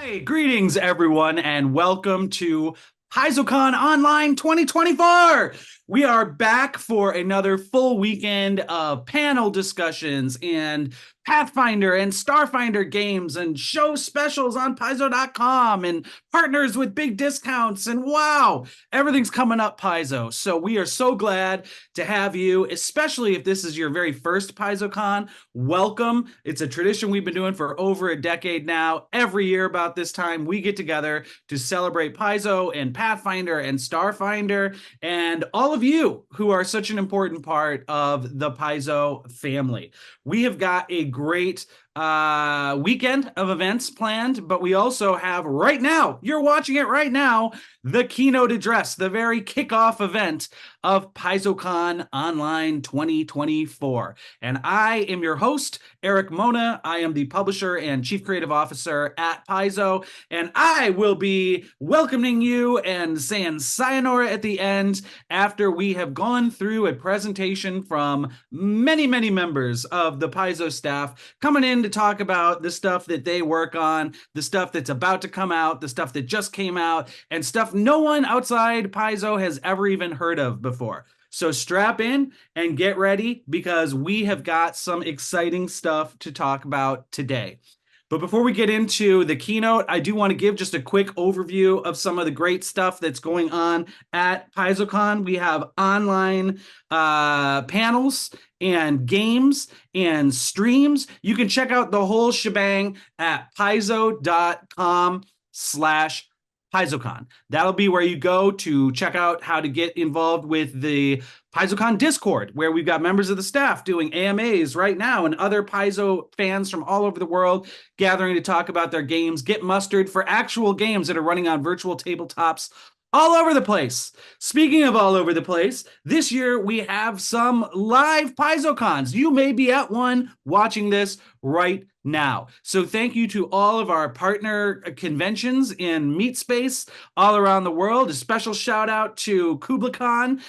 Hey, greetings everyone, and welcome to PaizoCon Online 2024. We are back for another full weekend of panel discussions and Pathfinder and Starfinder games and show specials on Paizo.com and partners with big discounts. And wow, everything's coming up Paizo. So we are so glad to have you, especially if this is your very first PaizoCon. Welcome. It's a tradition we've been doing for over a decade now. Every year about this time, we get together to celebrate Paizo and Pathfinder and Starfinder and all of you who are such an important part of the Paizo family. We have got a great weekend of events planned, but we also have right now, you're watching it right now, the Keynote Address, the very kickoff event of PaizoCon Online 2024. And I am your host, Eric Mona. I am the publisher and chief creative officer at Paizo, and I will be welcoming you and saying sayonara at the end after we have gone through a presentation from many, many members of the Paizo staff coming in to talk about the stuff that they work on, the stuff that's about to come out, the stuff that just came out, and stuff no one outside Paizo has ever even heard of before. So strap in and get ready because we have got some exciting stuff to talk about today. But before we get into the keynote, I do want to give just a quick overview of some of the great stuff that's going on at PaizoCon. We have online panels and games and streams. You can check out the whole shebang at paizo.com/PaizoCon. That'll be where you go to check out how to get involved with the PaizoCon Discord, where we've got members of the staff doing AMAs right now and other Paizo fans from all over the world gathering to talk about their games, get mustered for actual games that are running on virtual tabletops all over the place. Speaking of all over the place, this year we have some live PaizoCons. You may be at one watching this right now. So thank you to all of our partner conventions in Meat Space all around the world. A special shout out to KublaCon,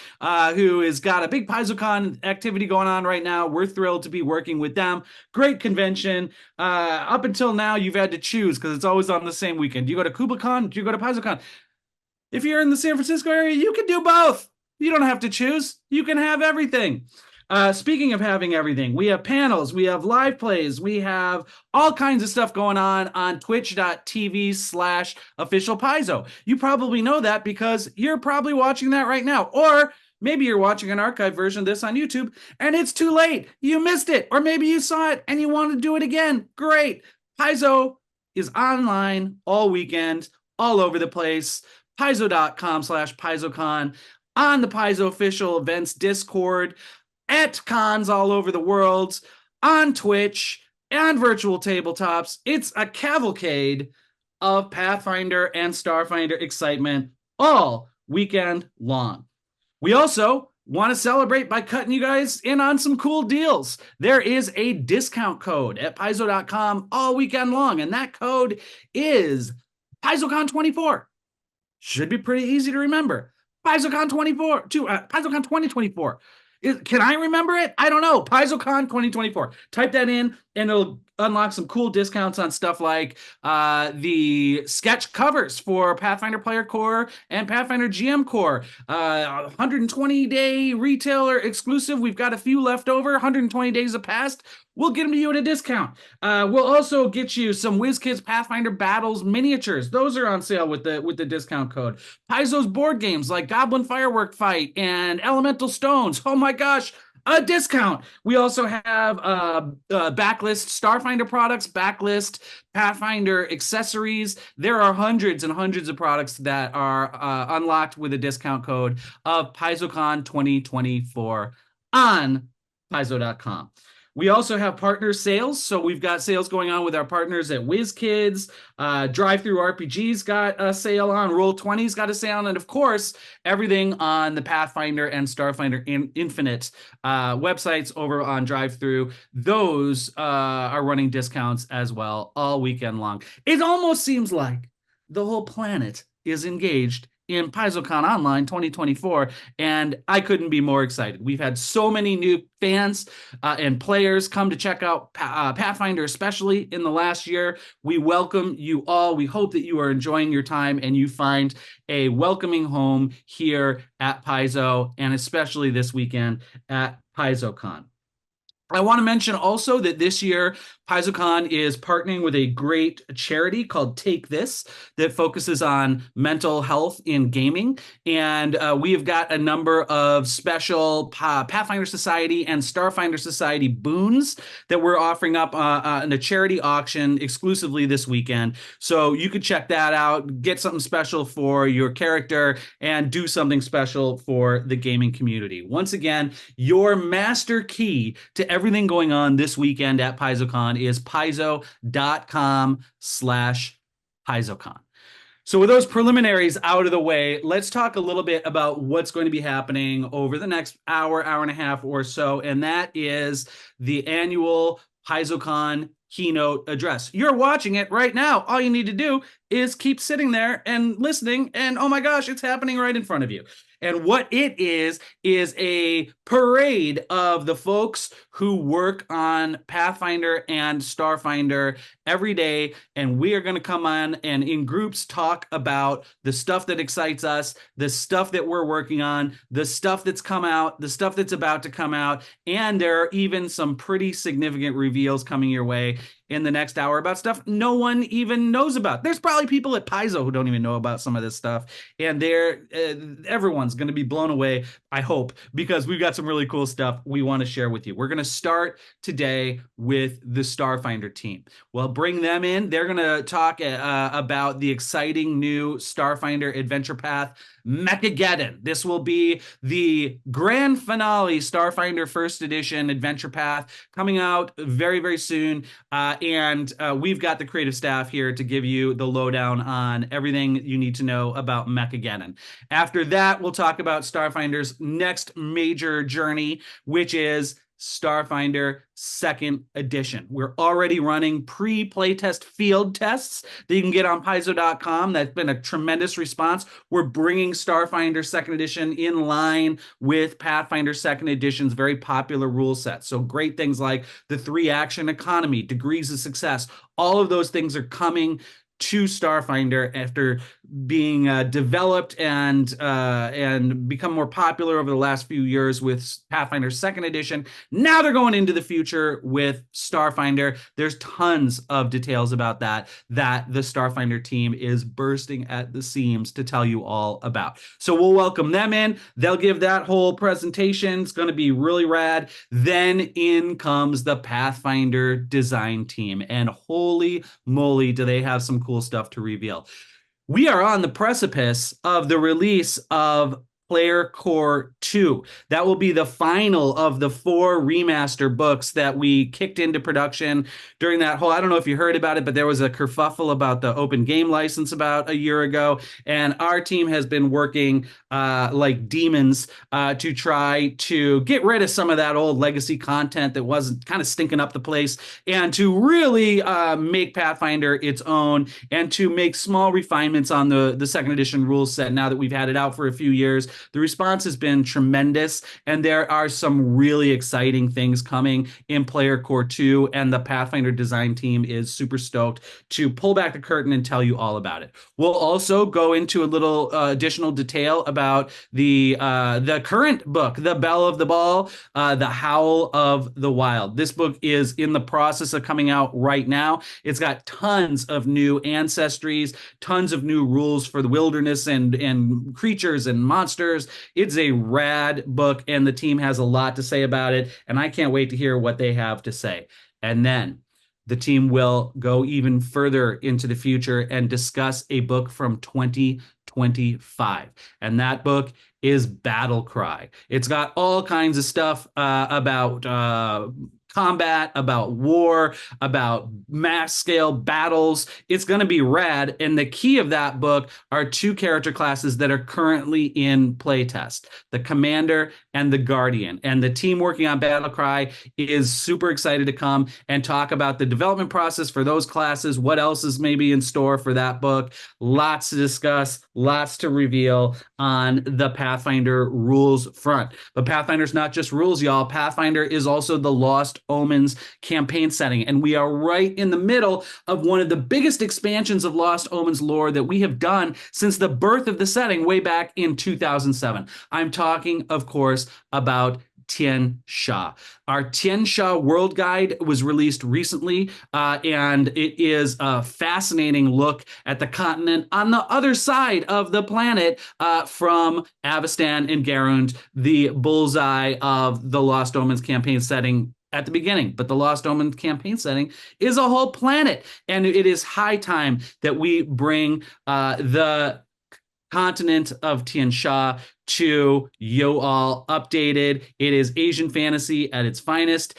who has got a big PaizoCon activity going on right now. We're thrilled to be working with them. Great convention. Up until now, you've had to choose because it's always on the same weekend. Do you go to KublaCon? Do you go to PaizoCon? If you're in the San Francisco area, you can do both. You don't have to choose. You can have everything. Speaking of having everything, we have panels, we have live plays, we have all kinds of stuff going on twitch.tv/official Paizo. You probably know that because you're probably watching that right now. Or maybe you're watching an archived version of this on YouTube and it's too late. You missed it. Or maybe you saw it and you want to do it again. Great. Paizo is online all weekend, all over the place. Paizo.com/PaizoCon, on the Paizo official events Discord, at cons all over the world, on Twitch, and virtual tabletops. It's a cavalcade of Pathfinder and Starfinder excitement all weekend long. We also want to celebrate by cutting you guys in on some cool deals. There is a discount code at Paizo.com all weekend long, and that code is PaizoCon24. Should be pretty easy to remember. PaizoCon 2024. Can I remember it? I don't know. PaizoCon 2024. Type that in and it'll unlock some cool discounts on stuff like the sketch covers for Pathfinder Player Core and Pathfinder GM Core. 120-day retailer exclusive. We've got a few left over. 120 days have passed. We'll get them to you at a discount. We'll also get you some WizKids Pathfinder Battles miniatures. Those are on sale with the discount code. Paizo's board games like Goblin Firework Fight and Elemental Stones. Oh my gosh, a discount. We also have backlist Starfinder products, backlist Pathfinder accessories. There are hundreds and hundreds of products that are unlocked with a discount code of PaizoCon 2024 on Paizo.com. We also have partner sales. So we've got sales going on with our partners at WizKids. Drive-Thru RPG's got a sale on. Roll20's got a sale on. And of course, everything on the Pathfinder and Starfinder Infinite websites over on Drive-Thru. Those are running discounts as well all weekend long. It almost seems like the whole planet is engaged in PaizoCon Online 2024, and I couldn't be more excited. We've had so many new fans and players come to check out Pathfinder, especially in the last year. We welcome you all. We hope that you are enjoying your time and you find a welcoming home here at Paizo, and especially this weekend at PaizoCon. I want to mention also that this year, PaizoCon is partnering with a great charity called Take This that focuses on mental health in gaming. And we have got a number of special Pathfinder Society and Starfinder Society boons that we're offering up in a charity auction exclusively this weekend. So you could check that out, get something special for your character, and do something special for the gaming community. Once again, your master key to everything going on this weekend at PaizoCon is paizo.com/PaizoCon. So with those preliminaries out of the way, let's talk a little bit about what's going to be happening over the next hour, hour and a half or so, and that is the annual PaizoCon Keynote Address. You're watching it right now. All you need to do is keep sitting there and listening, and oh my gosh, it's happening right in front of you. And what it is a parade of the folks who work on Pathfinder and Starfinder every day. And we are going to come on and in groups talk about the stuff that excites us, the stuff that we're working on, the stuff that's come out, the stuff that's about to come out. And there are even some pretty significant reveals coming your way in the next hour about stuff no one even knows about. There's probably people at Paizo who don't even know about some of this stuff, and everyone's going to be blown away, I hope, because we've got some really cool stuff we want to share with you. We're going to start today with the Starfinder team. We'll bring them in. They're going to talk about the exciting new Starfinder Adventure Path, Mechageddon. This will be the grand finale Starfinder First Edition Adventure Path coming out very, very soon. And we've got the creative staff here to give you the lowdown on everything you need to know about Mechageddon. After that, we'll talk about Starfinder's next major journey, which is Starfinder Second Edition. We're already running pre-playtest field tests that you can get on Paizo.com. That's been a tremendous response. We're bringing Starfinder Second Edition in line with Pathfinder Second Edition's very popular rule set. So great things like the 3-action economy, degrees of success, all of those things are coming to Starfinder after being developed and become more popular over the last few years with Pathfinder Second Edition. Now they're going into the future with Starfinder. There's tons of details about that the Starfinder team is bursting at the seams to tell you all about. So we'll welcome them in. They'll give that whole presentation. It's going to be really rad. Then in comes the Pathfinder design team, and holy moly, do they have some cool stuff to reveal. We are on the precipice of the release of Player Core 2. That will be the final of the 4 remaster books that we kicked into production during that whole, I don't know if you heard about it, but there was a kerfuffle about the open game license about a year ago, and our team has been working like demons to try to get rid of some of that old legacy content that wasn't kind of stinking up the place, and to really make Pathfinder its own, and to make small refinements on the second edition rules set now that we've had it out for a few years. The response has been tremendous, and there are some really exciting things coming in Player Core 2, and the Pathfinder design team is super stoked to pull back the curtain and tell you all about it. We'll also go into a little additional detail about the current book, The Belle of the Ball, The Howl of the Wild. This book is in the process of coming out right now. It's got tons of new ancestries, tons of new rules for the wilderness and creatures and monsters. It's a rad book, and the team has a lot to say about it, and I can't wait to hear what they have to say. And then the team will go even further into the future and discuss a book from 2025, and that book is Battle Cry. It's got all kinds of stuff about combat, about war, about mass scale battles. It's going to be rad. And the key of that book are two character classes that are currently in playtest, the Commander and the Guardian. And the team working on Battlecry is super excited to come and talk about the development process for those classes, what else is maybe in store for that book. Lots to discuss, lots to reveal on the Pathfinder rules front. But Pathfinder's not just rules, y'all. Pathfinder is also the Lost Omens campaign setting. And we are right in the middle of one of the biggest expansions of Lost Omens lore that we have done since the birth of the setting way back in 2007. I'm talking, of course, about Tian Xia. Our Tian Xia World Guide was released recently, and it is a fascinating look at the continent on the other side of the planet from Avestan and Garund, the bullseye of the Lost Omens campaign setting at the beginning. But the Lost Omens campaign setting is a whole planet, and it is high time that we bring the continent of Tian Xia to you all updated. It is Asian fantasy at its finest.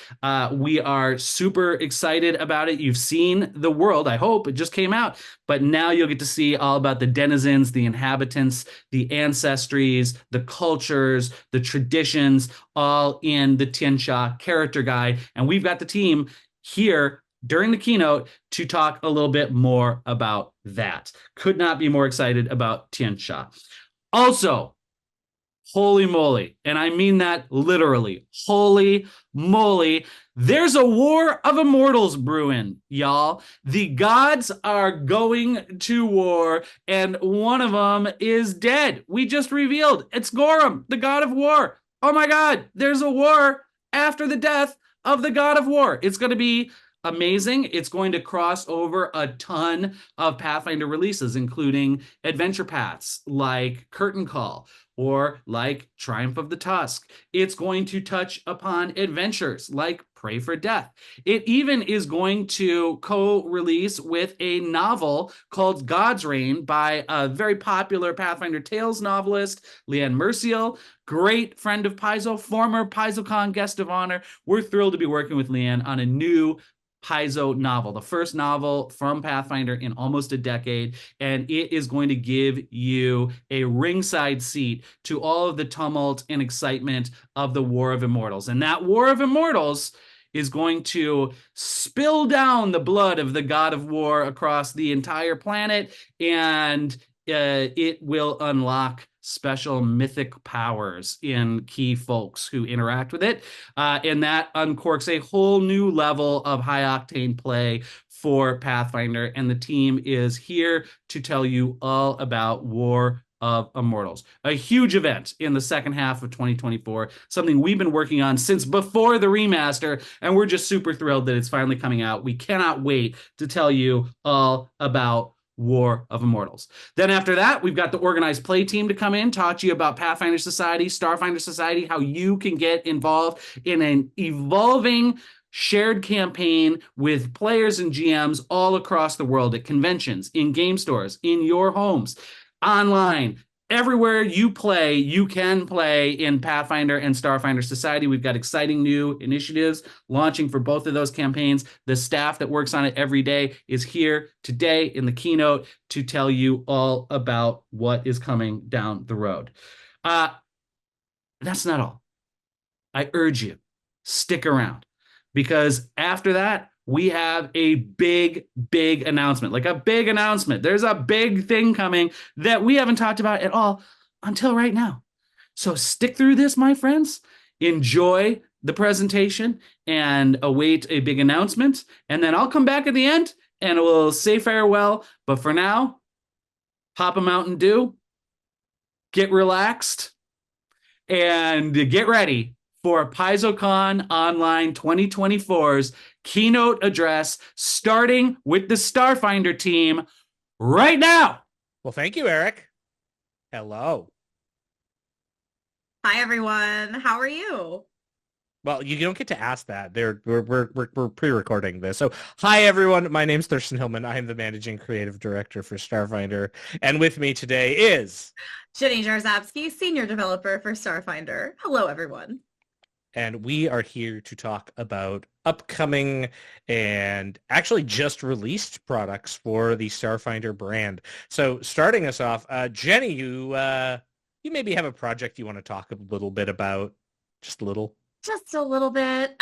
We are super excited about it. You've seen the world, I hope. It just came out. But now you'll get to see all about the denizens, the inhabitants, the ancestries, the cultures, the traditions, all in the Tian Xia character guide. And we've got the team here during the keynote to talk a little bit more about that. Could not be more excited about Tian Xia. Also, holy moly, and I mean that literally, holy moly, there's a war of immortals brewing, y'all. The gods are going to war, and one of them is dead. We just revealed it's Gorum, the god of war. Oh my god, there's a war after the death of the god of war. It's going to be amazing. It's going to cross over a ton of Pathfinder releases, including adventure paths like Curtain Call or like Triumph of the Tusk. It's going to touch upon adventures like Pray for Death. It even is going to co-release with a novel called God's Reign by a very popular Pathfinder Tales novelist, Leanne Merciel, great friend of Paizo, former PaizoCon guest of honor. We're thrilled to be working with Leanne on a new Paizo novel, the first novel from Pathfinder in almost a decade, and it is going to give you a ringside seat to all of the tumult and excitement of the War of Immortals. And that War of Immortals is going to spill down the blood of the god of war across the entire planet, and it will unlock special mythic powers in key folks who interact with it. And that uncorks a whole new level of high octane play for Pathfinder. And the team is here to tell you all about War of Immortals, a huge event in the second half of 2024, something we've been working on since before the remaster, and we're just super thrilled that it's finally coming out. We cannot wait to tell you all about War of Immortals. Then after that, we've got the organized play team to come in, talk to you about Pathfinder Society, Starfinder Society, how you can get involved in an evolving shared campaign with players and GMs all across the world at conventions, in game stores, in your homes, online. Everywhere you play, you can play in Pathfinder and Starfinder Society. We've got exciting new initiatives launching for both of those campaigns. The staff that works on it every day is here today in the keynote to tell you all about what is coming down the road. That's not all. I urge you, stick around, because after that, we have a big announcement, like a big announcement. There's a big thing coming that we haven't talked about at all until right now. So stick through this, my friends. Enjoy the presentation and await a big announcement. And then I'll come back at the end and we'll say farewell. But for now, pop a Mountain Dew, get relaxed, and get ready for PaizoCon Online 2024's Keynote Address, starting with the Starfinder team right now. Well, thank you, Eric. Hello. Hi, everyone. How are you? Well, you don't get to ask that. We're pre-recording this. So, hi, everyone. My name's Thurston Hillman. I am the Managing Creative Director for Starfinder. And with me today is... Jenny Jarzabski, Senior Developer for Starfinder. Hello, everyone. and we are here to talk about upcoming and actually just released products for the Starfinder brand. So starting us off, Jenny, you maybe have a project you want to talk a little bit about, just a little. Just a little bit.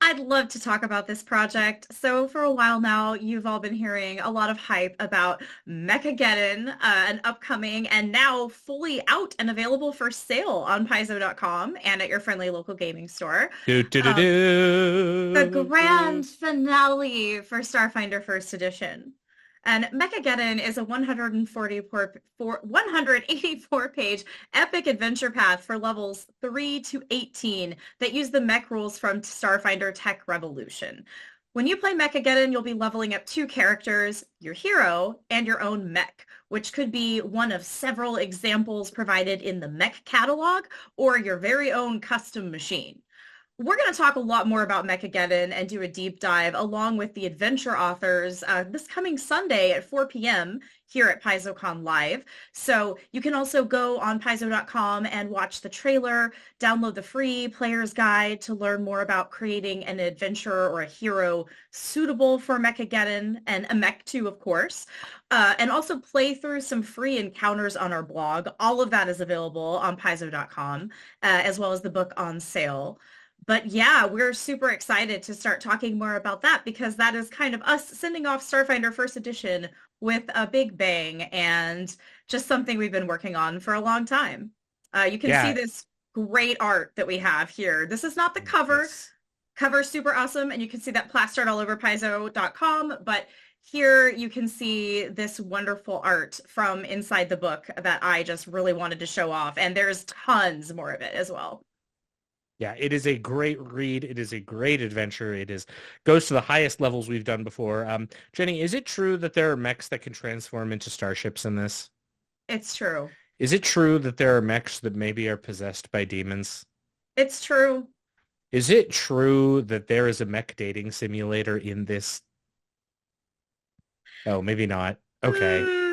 I'd love to talk about this project. So for a while now, you've all been hearing a lot of hype about Mechageddon, an upcoming and now fully out and available for sale on Paizo.com and at your friendly local gaming store. Do, do, do, The do. grand finale for Starfinder First Edition. And Mechageddon is a 184-page epic adventure path for levels 3 to 18 that use the mech rules from Starfinder Tech Revolution. When you play Mechageddon, you'll be leveling up 2 characters, your hero and your own mech, which could be one of several examples provided in the mech catalog or your very own custom machine. We're going to talk a lot more about Mechageddon and do a deep dive along with the adventure authors this coming Sunday at 4 p.m. here at PaizoCon Live. So you can also go on Paizo.com and watch the trailer, download the free player's guide to learn more about creating an adventure or a hero suitable for Mechageddon and a mech too, of course. And also play through some free encounters on our blog. All of that is available on Paizo.com, as well as the book on sale. But yeah, we're super excited to start talking more about that because that is kind of us sending off Starfinder First Edition with a big bang and just something we've been working on for a long time. You can see this great art that we have here. This is not the cover. Yes. Cover's super awesome, and you can see that plastered all over Paizo.com, but here you can see this wonderful art from inside the book that I just really wanted to show off, and there's tons more of it as well. Yeah, it is a great read. It is a great adventure. Goes to the highest levels we've done before. Jenny, is it true that there are mechs that can transform into starships in this? It's true. Is it true that there are mechs that maybe are possessed by demons? It's true. Is it true that there is a mech dating simulator in this? Oh, maybe not. Okay.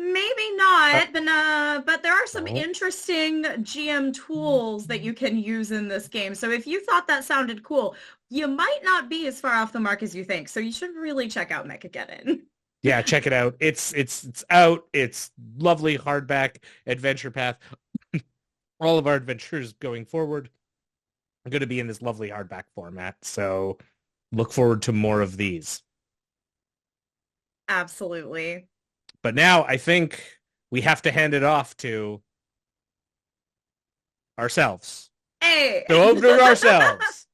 Maybe not, but there are some Oh. interesting GM tools that you can use in this game. So if you thought that sounded cool, you might not be as far off the mark as you think. So you should really check out Mechageddon. Yeah, check it out. It's out. It's lovely hardback adventure path. All of our adventures going forward are going to be in this lovely hardback format. So look forward to more of these. Absolutely. But now I think we have to hand it off to ourselves. Hey! So over to ourselves.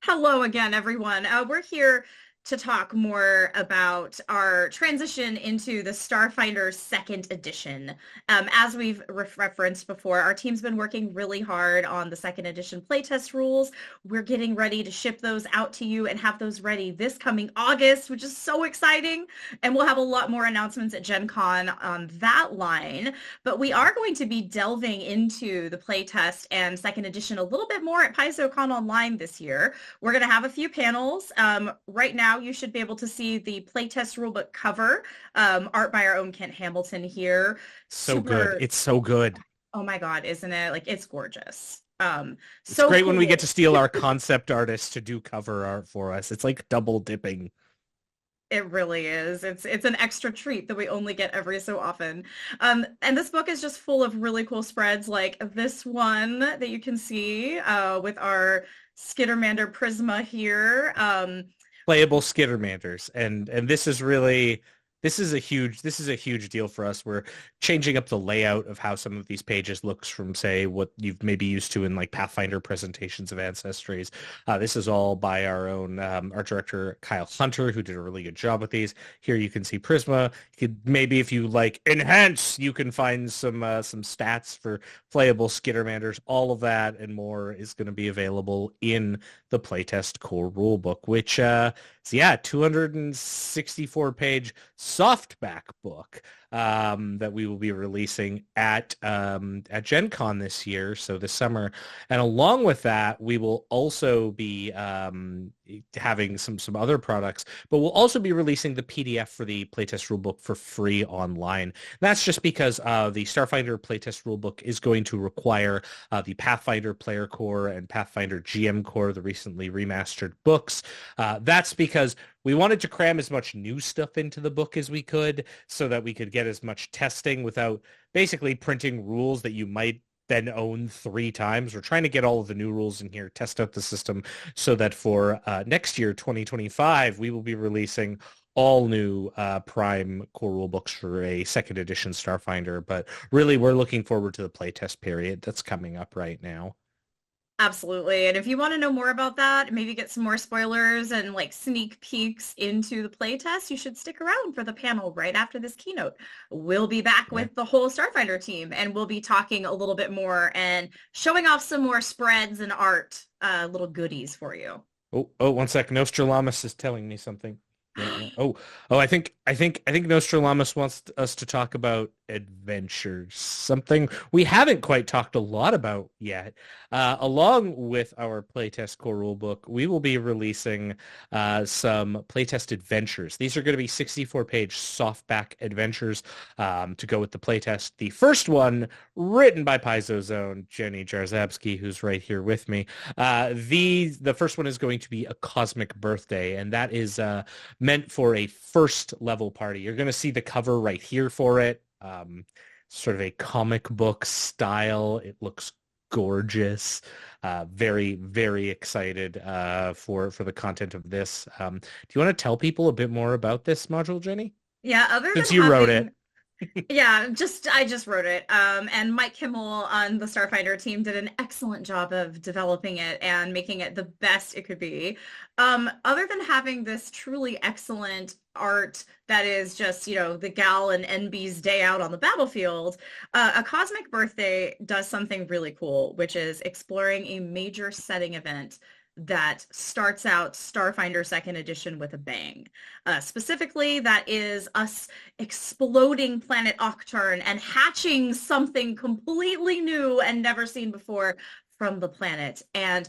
Hello again, everyone. We're here to talk more about our transition into the Starfinder Second Edition. As we've referenced before, our team's been working really hard on the Second Edition playtest rules. We're getting ready to ship those out to you and have those ready this coming August, which is so exciting. And we'll have a lot more announcements at Gen Con on that line. But we are going to be delving into the playtest and Second Edition a little bit more at PaizoCon Online this year. We're going to have a few panels. Right now, you should be able to see the playtest rulebook cover, art by our own Kent Hamilton here. So good. It's so good. Oh my God, isn't it? Like, it's gorgeous. It's so great cool. when we get to steal our concept artists to do cover art for us. It's like double dipping. It really is. It's an extra treat that we only get every so often. And this book is just full of really cool spreads like this one that you can see with our Skittermander Prisma here. Playable Skittermanders, and this is a huge deal for us. We're changing up the layout of how some of these pages looks from, say, what you've maybe used to in like Pathfinder presentations of ancestries. This is all by our own art director Kyle Hunter, who did a really good job with these. Here you can see Prisma. You could maybe, if you like enhance, you can find some stats for playable Skittermanders. All of that and more is going to be available in the playtest core rulebook, which 264 page softback book that we will be releasing at Gen Con this year, so this summer. And along with that, we will also be having some other products, but we'll also be releasing the PDF for the playtest rulebook for free online. That's just because the Starfinder playtest rulebook is going to require the Pathfinder Player Core and Pathfinder GM Core, the recently remastered books. That's because we wanted to cram as much new stuff into the book as we could so that we could get as much testing without basically printing rules that you might then own 3 times. We're trying to get all of the new rules in here, test out the system so that for next year, 2025, we will be releasing all new Prime core rule books for a 2nd edition Starfinder. But really, we're looking forward to the playtest period that's coming up right now. Absolutely. And if you want to know more about that, maybe get some more spoilers and like sneak peeks into the playtest, you should stick around for the panel right after this keynote. We'll be back with the whole Starfinder team, and we'll be talking a little bit more and showing off some more spreads and art, little goodies for you. Oh, 1 sec. Nostralamus is telling me something. Yeah. Oh, I think Nostralamus wants us to talk about adventures, something we haven't quite talked a lot about yet. Along with our playtest core rulebook, we will be releasing some playtest adventures. These are going to be 64-page softback adventures to go with the playtest. The first one, written by Paizo's own Jenny Jarzabski, who's right here with me. The first one is going to be A Cosmic Birthday, and that is meant for a first level party. You're going to see the cover right here for it. Sort of a comic book style. It looks gorgeous. Very, very excited for the content of this. Do you want to tell people a bit more about this module, Jenny? Yeah, Since you wrote it. Yeah, I just wrote it. And Mike Kimmel on the Starfinder team did an excellent job of developing it and making it the best it could be. Other than having this truly excellent art that is just, the gal and NB's day out on the battlefield, A Cosmic Birthday does something really cool, which is exploring a major setting event that starts out Starfinder 2nd edition with a bang. Specifically, that is us exploding planet Octarn and hatching something completely new and never seen before from the planet. And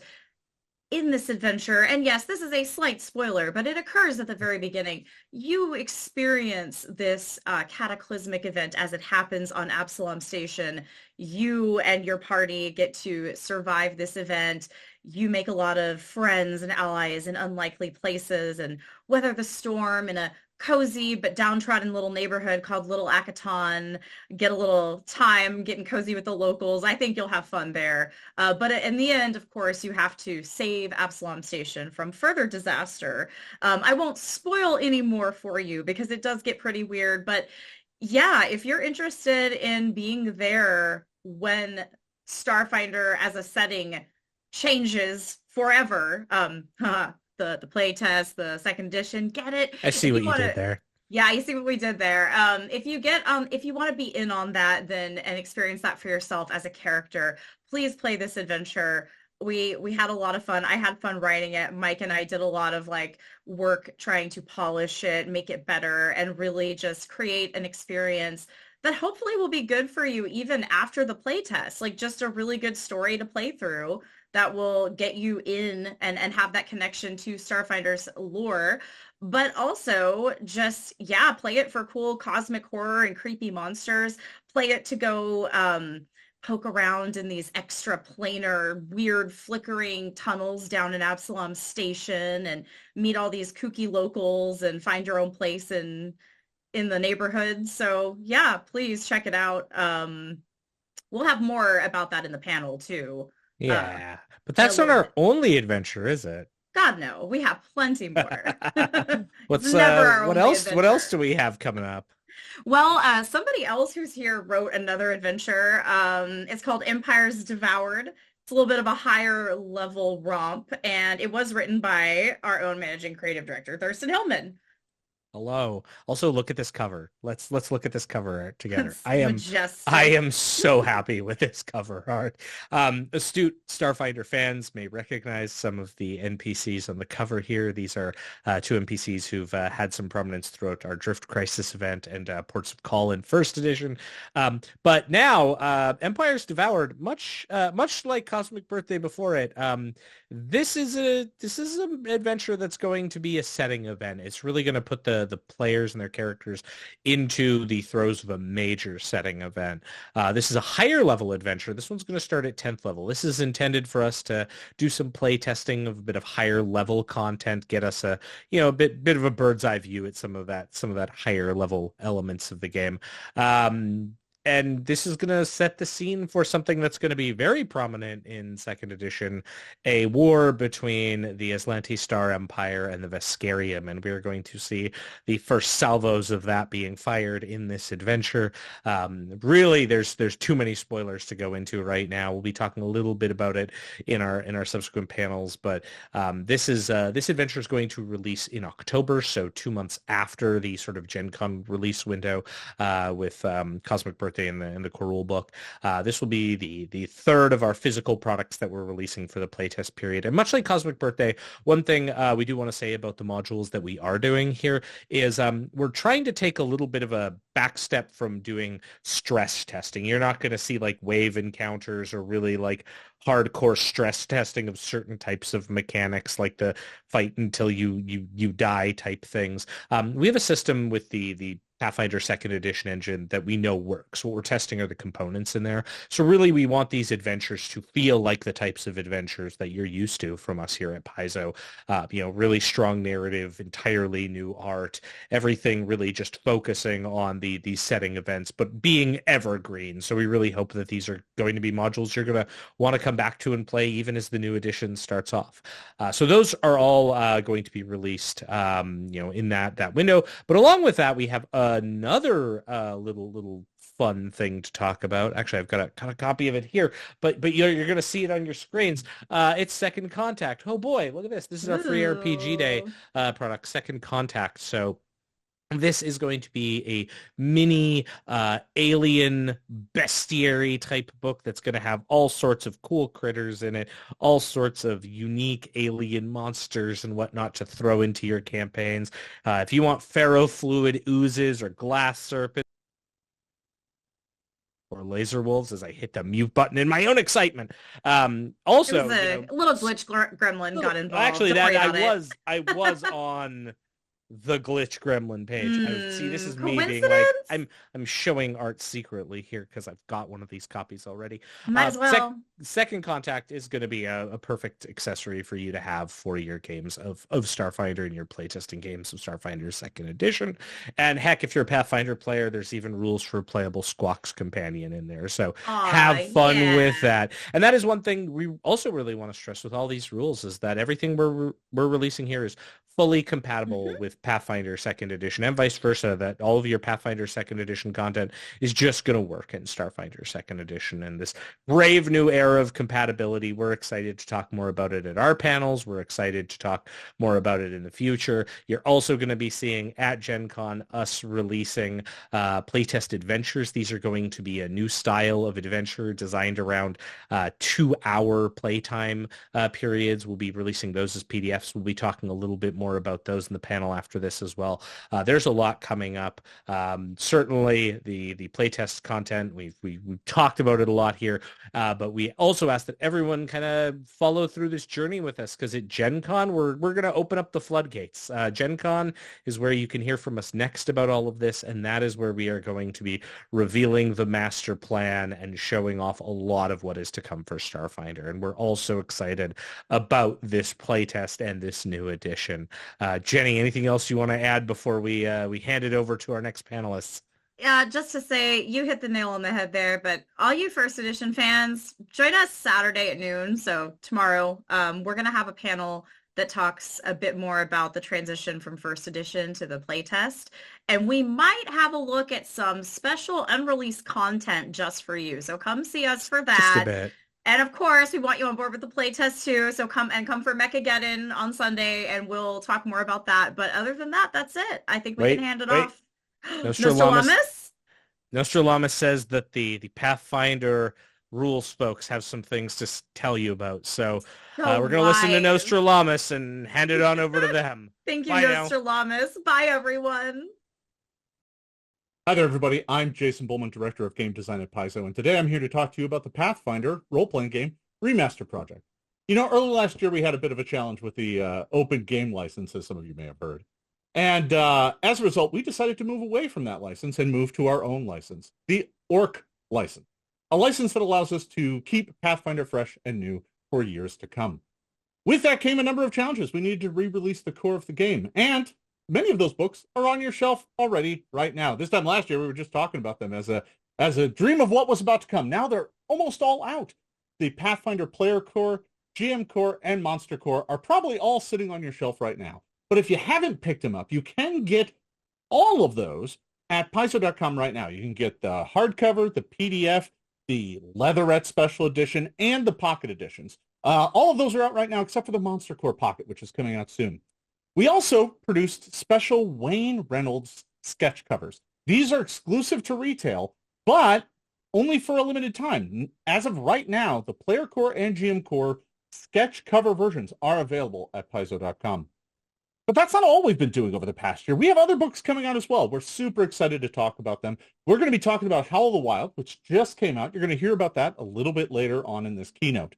in this adventure, and yes, this is a slight spoiler, but it occurs at the very beginning, you experience this cataclysmic event as it happens on Absalom Station. You and your party get to survive this event. You make a lot of friends and allies in unlikely places and weather the storm in a cozy but downtrodden little neighborhood called Little Akaton, get a little time getting cozy with the locals. I think you'll have fun there. But in the end, of course, you have to save Absalom Station from further disaster. I won't spoil any more for you because it does get pretty weird. But yeah, if you're interested in being there when Starfinder as a setting changes forever, the playtest, the 2nd edition, get it? I see what you did there. Yeah, you see what we did there. If you want to be in on that then and experience that for yourself as a character, please play this adventure. We had a lot of fun. I had fun writing it. Mike and I did a lot of work trying to polish it, make it better, and really just create an experience that hopefully will be good for you even after the playtest. Just a really good story to play through that will get you in and have that connection to Starfinder's lore, but also just, play it for cool cosmic horror and creepy monsters. Play it to go poke around in these extra planar, weird flickering tunnels down in Absalom Station and meet all these kooky locals and find your own place in the neighborhood. So yeah, please check it out. We'll have more about that in the panel too. Yeah, but that's not our only adventure, is it? God, no. We have plenty more. What else? Adventure. What else do we have coming up? Well, somebody else who's here wrote another adventure. It's called Empires Devoured. It's a little bit of a higher level romp, and it was written by our own managing creative director, Thurston Hillman. Hello. Also, look at this cover. Let's look at this cover art together. It's I majestic. am so happy with this cover art. Astute Starfinder fans may recognize some of the NPCs on the cover here. These are two NPCs who've had some prominence throughout our Drift Crisis event and Ports of Call in First Edition. But now, Empire's Devoured, much like Cosmic Birthday before it. This is an adventure that's going to be a setting event. It's really going to put the players and their characters into the throes of a major setting event. This is a higher level adventure. This one's going to start at 10th level. This is intended for us to do some play testing of a bit of higher level content, get us a bit of a bird's eye view at some of that higher level elements of the game. And this is going to set the scene for something that's going to be very prominent in second edition, a war between the Aslanti Star Empire and the Veskarium. And we're going to see the first salvos of that being fired in this adventure. Really, there's too many spoilers to go into right now. We'll be talking a little bit about it in our subsequent panels, but this adventure is going to release in October, so 2 months after the sort of Gen Con release window with Cosmic Birthday in the core rule book. This will be the third of our physical products that we're releasing for the playtest period. And much like Cosmic Birthday, one thing we do want to say about the modules that we are doing here is we're trying to take a little bit of a back step from doing stress testing. You're not going to see like wave encounters or really like hardcore stress testing of certain types of mechanics like the fight until you die type things. We have a system with the Pathfinder second edition engine that we know works. What we're testing are the components in there. So really we want these adventures to feel like the types of adventures that you're used to from us here at Paizo. Really strong narrative, entirely new art, everything really just focusing on these setting events, but being evergreen. So we really hope that these are going to be modules you're going to want to come back to and play even as the new edition starts off. So those are all going to be released, in that window. But along with that, we have another little fun thing to talk about. Actually, I've got a copy of it here, but you're going to see it on your screens. It's Second Contact. Oh boy, look at this. This is our free RPG Day product, Second Contact. So this is going to be a mini alien bestiary type book that's going to have all sorts of cool critters in it, all sorts of unique alien monsters and whatnot to throw into your campaigns. If you want ferrofluid oozes or glass serpents, or laser wolves, as I hit the mute button in my own excitement. Also, a little glitch gremlin got involved. Actually, I was on the glitch gremlin page. See, this is me being like, I'm showing art secretly here because I've got one of these copies already. Might as well. Second Contact is going to be a perfect accessory for you to have for your games of Starfinder and your playtesting games of Starfinder second edition. And heck, if you're a Pathfinder player, there's even rules for a playable Squawk's Companion in there. So have fun with that. And that is one thing we also really want to stress with all these rules is that everything we're releasing here is fully compatible with Pathfinder second edition and vice versa, that all of your Pathfinder second edition content is just going to work in Starfinder second edition. And this brave new era of compatibility, we're excited to talk more about it at our panels. We're excited to talk more about it in the future. You're also going to be seeing at Gen Con us releasing Playtest Adventures. These are going to be a new style of adventure designed around 2-hour playtime periods. We'll be releasing those as PDFs. We'll be talking a little bit more about those in the panel after this as well. There's a lot coming up. Certainly the playtest content, we've talked about it a lot here, but we also ask that everyone kind of follow through this journey with us, because at Gen Con, we're going to open up the floodgates. Gen Con is where you can hear from us next about all of this, and that is where we are going to be revealing the master plan and showing off a lot of what is to come for Starfinder. And we're also excited about this playtest and this new edition. Jenny, anything else you want to add before we hand it over to our next panelists? Yeah, just to say, you hit the nail on the head there, but all you first edition fans, join us Saturday at noon. So tomorrow, we're going to have a panel that talks a bit more about the transition from first edition to the playtest. And we might have a look at some special unreleased content just for you. So come see us for that. Just a bit. And of course, we want you on board with the playtest too. So come for Mechageddon on Sunday, and we'll talk more about that. But other than that, that's it. I think we can hand it Wait. off. Nostralamus. Nostralamus? Nostralamus says that the Pathfinder rules folks have some things to tell you about. So we're going to listen to Nostralamus and hand it on over to them. Thank you, Bye Nostralamus. Bye, everyone. Hi there, everybody. I'm Jason Bullman, Director of Game Design at Paizo, and today I'm here to talk to you about the Pathfinder role-playing game Remaster project. You know, early last year we had a bit of a challenge with the open game license, as some of you may have heard. And as a result, we decided to move away from that license and move to our own license, the Orc license, a license that allows us to keep Pathfinder fresh and new for years to come. With that came a number of challenges. We needed to re-release the core of the game, and many of those books are on your shelf already right now. This time last year, we were just talking about them as a dream of what was about to come. Now they're almost all out. The Pathfinder Player Core, GM Core, and Monster Core are probably all sitting on your shelf right now. But if you haven't picked them up, you can get all of those at Paizo.com right now. You can get the hardcover, the PDF, the Leatherette Special Edition, and the Pocket Editions. All of those are out right now, except for the Monster Core Pocket, which is coming out soon. We also produced special Wayne Reynolds sketch covers. These are exclusive to retail, but only for a limited time. As of right now, the Player Core and GM Core sketch cover versions are available at Paizo.com. But that's not all we've been doing over the past year. We have other books coming out as well. We're super excited to talk about them. We're going to be talking about Howl the Wild, which just came out. You're going to hear about that a little bit later on in this keynote.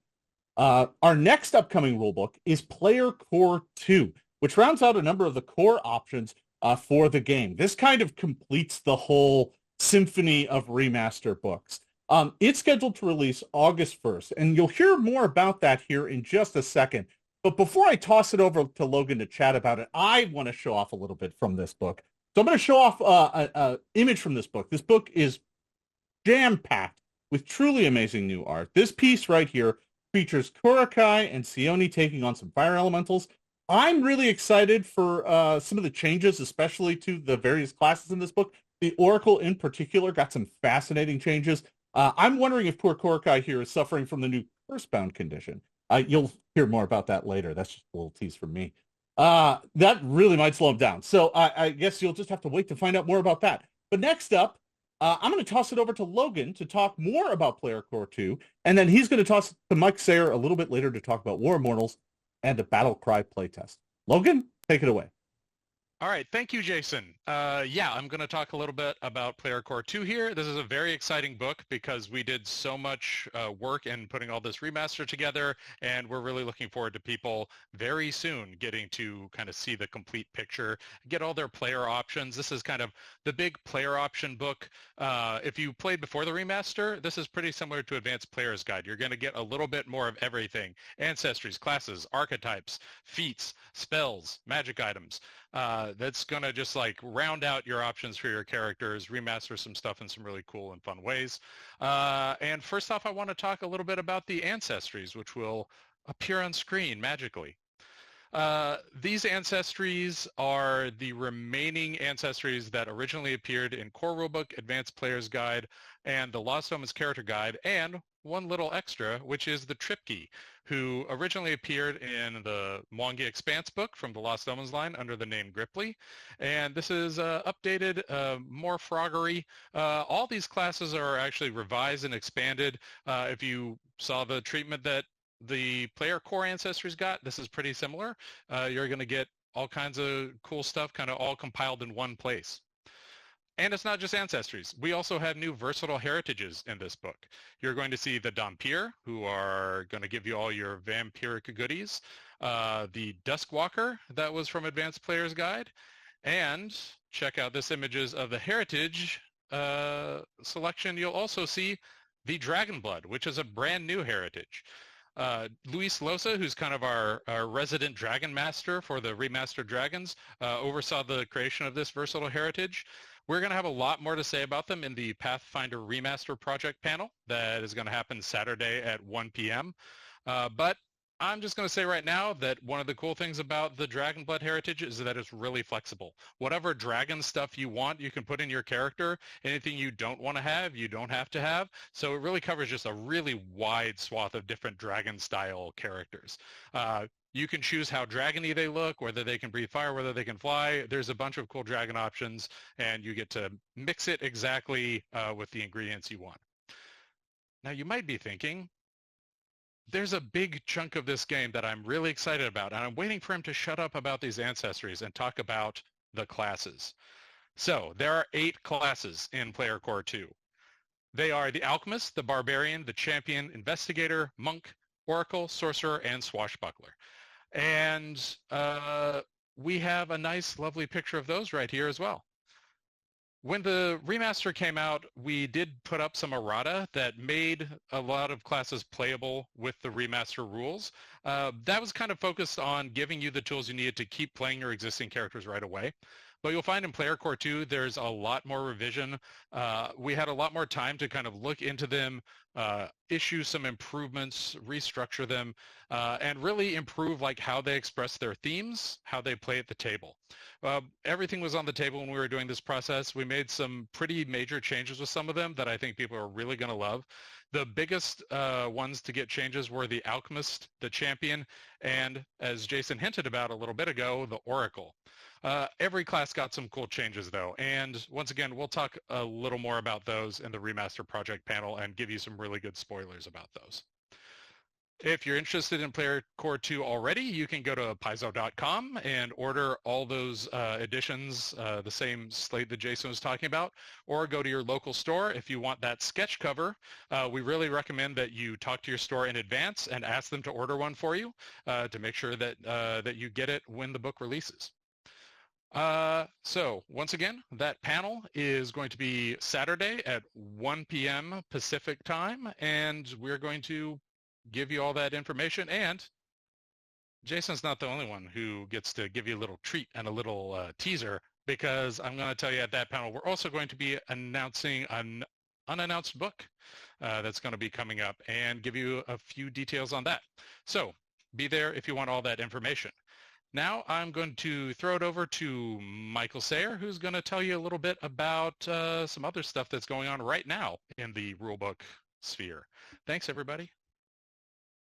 Our next upcoming rulebook is Player Core 2, which rounds out a number of the core options for the game. This kind of completes the whole symphony of remaster books. It's scheduled to release August 1st, and you'll hear more about that here in just a second. But before I toss it over to Logan to chat about it, I want to show off a little bit from this book. So I'm going to show off an image from this book. This book is jam-packed with truly amazing new art. This piece right here features Korakai and Sione taking on some fire elementals. I'm really excited for some of the changes, especially to the various classes in this book. The Oracle in particular got some fascinating changes. I'm wondering if poor Korakai here is suffering from the new Cursebound condition. You'll hear more about that later. That's just a little tease from me. That really might slow him down. So I guess you'll just have to wait to find out more about that. But next up, I'm going to toss it over to Logan to talk more about Player Core 2, and then he's going to toss it to Mike Sayer a little bit later to talk about War Immortals and the Battle Cry playtest. Logan, take it away. All right, thank you, Jason. Yeah, I'm going to talk a little bit about Player Core 2 here. This is a very exciting book because we did so much work in putting all this remaster together, and we're really looking forward to people very soon getting to kind of see the complete picture, get all their player options. This is kind of the big player option book. If you played before the remaster, this is pretty similar to Advanced Player's Guide. You're going to get a little bit more of everything: ancestries, classes, archetypes, feats, spells, magic items. That's going to just like round out your options for your characters, remaster some stuff in some really cool and fun ways. And first off, I want to talk a little bit about the ancestries, which will appear on screen magically. These ancestries are the remaining ancestries that originally appeared in Core Rulebook, Advanced Player's Guide, and the Lost Omens Character Guide, and one little extra, which is the Tripkey, who originally appeared in the Mwangi Expanse book from the Lost Omens line under the name Gripply. And this is updated, more froggery. All these classes are actually revised and expanded. If you saw the treatment that the Player Core ancestries got, this is pretty similar. You're going to get all kinds of cool stuff kind of all compiled in one place. And it's not just ancestries. We also have new versatile heritages in this book. You're going to see the Dhampir, who are going to give you all your vampiric goodies, the Duskwalker that was from Advanced Player's Guide, and check out this images of the heritage selection. You'll also see the Dragonblood, which is a brand new heritage. Luis Losa, who's kind of our resident dragon master for the remastered dragons, oversaw the creation of this versatile heritage. We're going to have a lot more to say about them in the Pathfinder Remaster Project panel that is going to happen Saturday at 1 p.m. But I'm just going to say right now that one of the cool things about the Dragonblood heritage is that it's really flexible. Whatever dragon stuff you want, you can put in your character. Anything you don't want to have, you don't have to have. So it really covers just a really wide swath of different dragon style characters. You can choose how dragony they look, whether they can breathe fire, whether they can fly. There's a bunch of cool dragon options, and you get to mix it exactly with the ingredients you want. Now, you might be thinking, there's a big chunk of this game that I'm really excited about, and I'm waiting for him to shut up about these ancestries and talk about the classes. So there are 8 classes in Player Core 2. They are the Alchemist, the Barbarian, the Champion, Investigator, Monk, Oracle, Sorcerer, and Swashbuckler. And we have a nice, lovely picture of those right here as well. When the remaster came out, we did put up some errata that made a lot of classes playable with the remaster rules. That was kind of focused on giving you the tools you needed to keep playing your existing characters right away. But you'll find in Player Core 2, there's a lot more revision. We had a lot more time to kind of look into them, issue some improvements, restructure them, and really improve like how they express their themes, how they play at the table. Everything was on the table when we were doing this process. We made some pretty major changes with some of them that I think people are really going to love. The biggest ones to get changes were the Alchemist, the Champion, and as Jason hinted about a little bit ago, the Oracle. Every class got some cool changes though, and once again, we'll talk a little more about those in the Remaster Project panel and give you some really good spoilers about those. If you're interested in Player Core 2 already, you can go to Paizo.com and order all those editions, the same slate that Jason was talking about, or go to your local store if you want that sketch cover. We really recommend that you talk to your store in advance and ask them to order one for you to make sure that, that you get it when the book releases. So once again, that panel is going to be Saturday at 1 p.m. Pacific time, and we're going to give you all that information. And Jason's not the only one who gets to give you a little treat and a little teaser, because I'm going to tell you at that panel, we're also going to be announcing an unannounced book that's going to be coming up and give you a few details on that. So be there if you want all that information. Now I'm going to throw it over to Michael Sayer, who's going to tell you a little bit about some other stuff that's going on right now in the rulebook sphere. Thanks, everybody.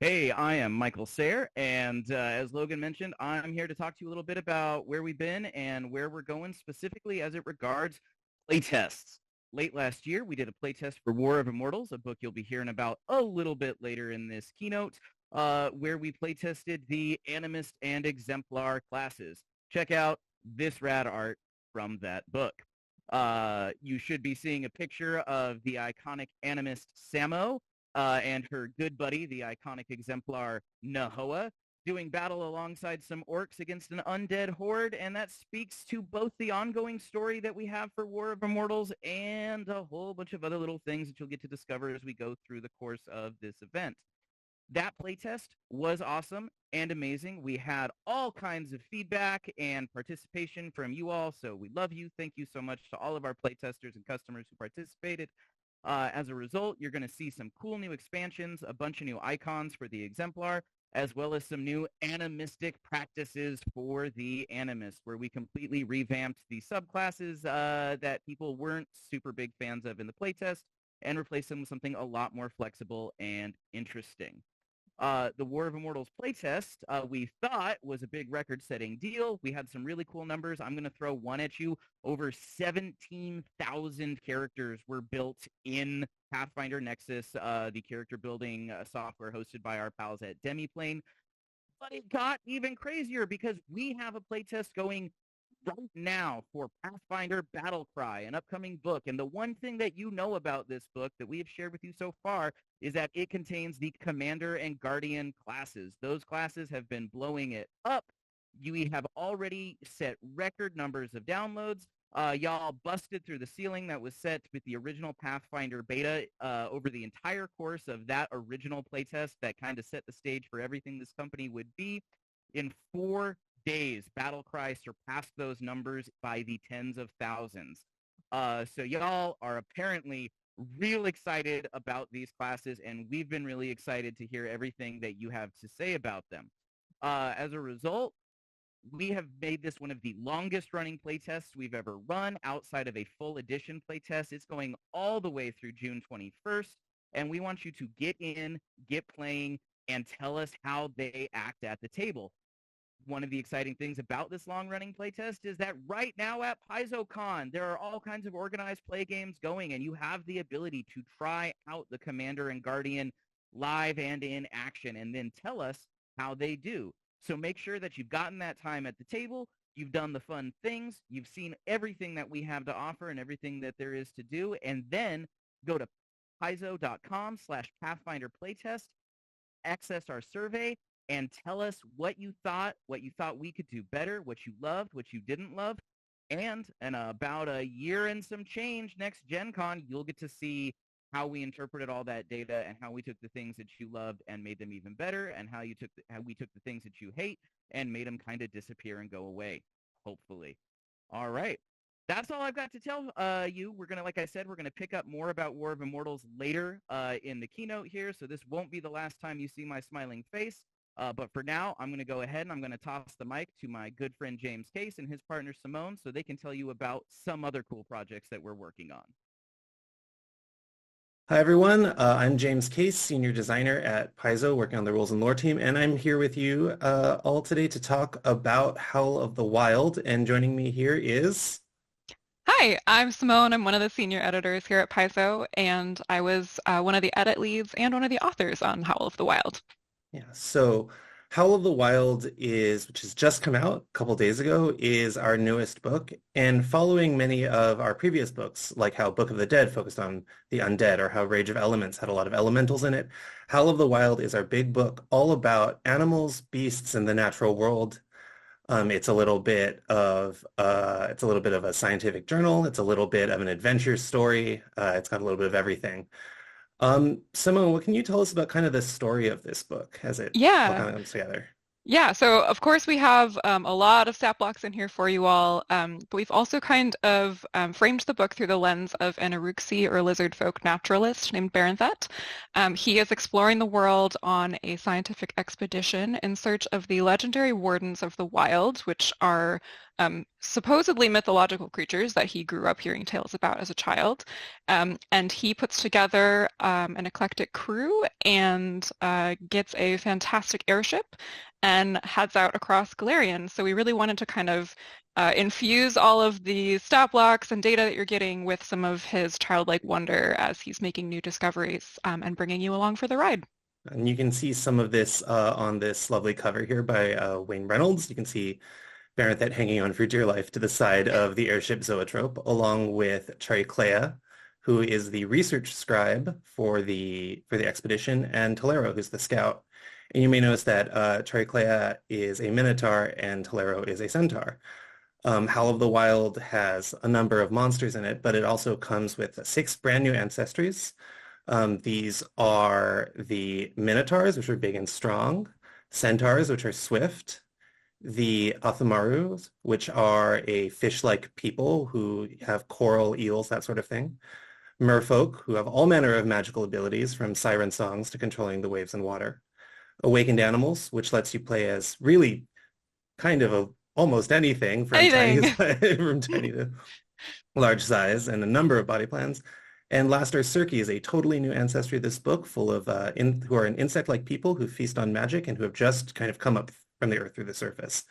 Hey, I am Michael Sayer, and as Logan mentioned, I'm here to talk to you a little bit about where we've been and where we're going specifically as it regards playtests. Late last year, we did a playtest for War of Immortals, a book you'll be hearing about a little bit later in this keynote, where we playtested the Animist and Exemplar classes. Check out this rad art from that book. You should be seeing a picture of the iconic Animist Samo and her good buddy, the iconic Exemplar Nahoa, doing battle alongside some orcs against an undead horde, and that speaks to both the ongoing story that we have for War of Immortals and a whole bunch of other little things that you'll get to discover as we go through the course of this event. That playtest was awesome and amazing. We had all kinds of feedback and participation from you all, so we love you. Thank you so much to all of our playtesters and customers who participated. As a result, you're going to see some cool new expansions, a bunch of new icons for the Exemplar, as well as some new animistic practices for the Animist, where we completely revamped the subclasses that people weren't super big fans of in the playtest and replaced them with something a lot more flexible and interesting. The War of Immortals playtest, we thought was a big record-setting deal. We had some really cool numbers. I'm going to throw one at you. Over 17,000 characters were built in Pathfinder Nexus, the character building software hosted by our pals at Demiplane. But it got even crazier because we have a playtest going right now for Pathfinder Battlecry, an upcoming book. And the one thing that you know about this book that we have shared with you so far is that it contains the Commander and Guardian classes. Those classes have been blowing it up. We have already set record numbers of downloads. Y'all busted through the ceiling that was set with the original Pathfinder beta over the entire course of that original playtest that kind of set the stage for everything this company would be. In 4 days, Battlecry surpassed those numbers by the tens of thousands. So y'all are apparently real excited about these classes, and we've been really excited to hear everything that you have to say about them. As a result, we have made this one of the longest running playtests we've ever run outside of a full edition playtest. It's going all the way through June 21st, and we want you to get in, get playing, and tell us how they act at the table. One of the exciting things about this long-running playtest is that right now at PaizoCon, there are all kinds of organized play games going, and you have the ability to try out the Commander and Guardian live and in action, and then tell us how they do. So make sure that you've gotten that time at the table, you've done the fun things, you've seen everything that we have to offer and everything that there is to do, and then go to paizo.com/Pathfinder Playtest, access our survey, and tell us what you thought we could do better, what you loved, what you didn't love. And in about a year and some change, next Gen Con, you'll get to see how we interpreted all that data and how we took the things that you loved and made them even better, and how we took the things that you hate and made them kind of disappear and go away, hopefully. All right. That's all I've got to tell you. We're going to, like I said, we're going to pick up more about War of Immortals later in the keynote here, so this won't be the last time you see my smiling face. But for now, I'm going to go ahead and I'm going to toss the mic to my good friend James Case and his partner Simone so they can tell you about some other cool projects that we're working on. Hi, everyone. I'm James Case, Senior Designer at Paizo, working on the Rules and Lore team, and I'm here with you all today to talk about Howl of the Wild, and joining me here is... Hi, I'm Simone. I'm one of the senior editors here at Paizo, and I was one of the edit leads and one of the authors on Howl of the Wild. Yeah, so Howl of the Wild which has just come out a couple days ago, is our newest book. And following many of our previous books, like how Book of the Dead focused on the undead, or how Rage of Elements had a lot of elementals in it, Howl of the Wild is our big book all about animals, beasts, and the natural world. It's a little bit of a scientific journal. It's a little bit of an adventure story. It's got a little bit of everything. Simone, what can you tell us about kind of the story of this book as it all kind of comes together? Yeah, so of course we have a lot of stat blocks in here for you all, but we've also kind of framed the book through the lens of an Uruk-hai or lizard folk naturalist named Barenthet. He is exploring the world on a scientific expedition in search of the legendary wardens of the wild, which are supposedly mythological creatures that he grew up hearing tales about as a child. And he puts together an eclectic crew and gets a fantastic airship and heads out across Galarian. So we really wanted to kind of infuse all of the stat blocks and data that you're getting with some of his childlike wonder as he's making new discoveries and bringing you along for the ride. And you can see some of this on this lovely cover here by Wayne Reynolds. You can see Barenthet hanging on for dear life to the side of the airship Zoetrope, along with Chariclea, who is the research scribe for the expedition, and Tolero, who's the scout. And you may notice that Chariclea is a minotaur and Tolero is a centaur. Howl of the Wild has a number of monsters in it, but it also comes with 6 brand new ancestries. These are the minotaurs, which are big and strong, centaurs, which are swift, the Athamarus, which are a fish-like people who have coral, eels, that sort of thing, merfolk, who have all manner of magical abilities, from siren songs to controlling the waves and water, awakened animals, which lets you play as really kind of almost anything from tiny to large size, and a number of body plans. And last are Circe, is a totally new ancestry of this book, full of who are an insect-like people who feast on magic and who have just kind of come up from the earth through the surface.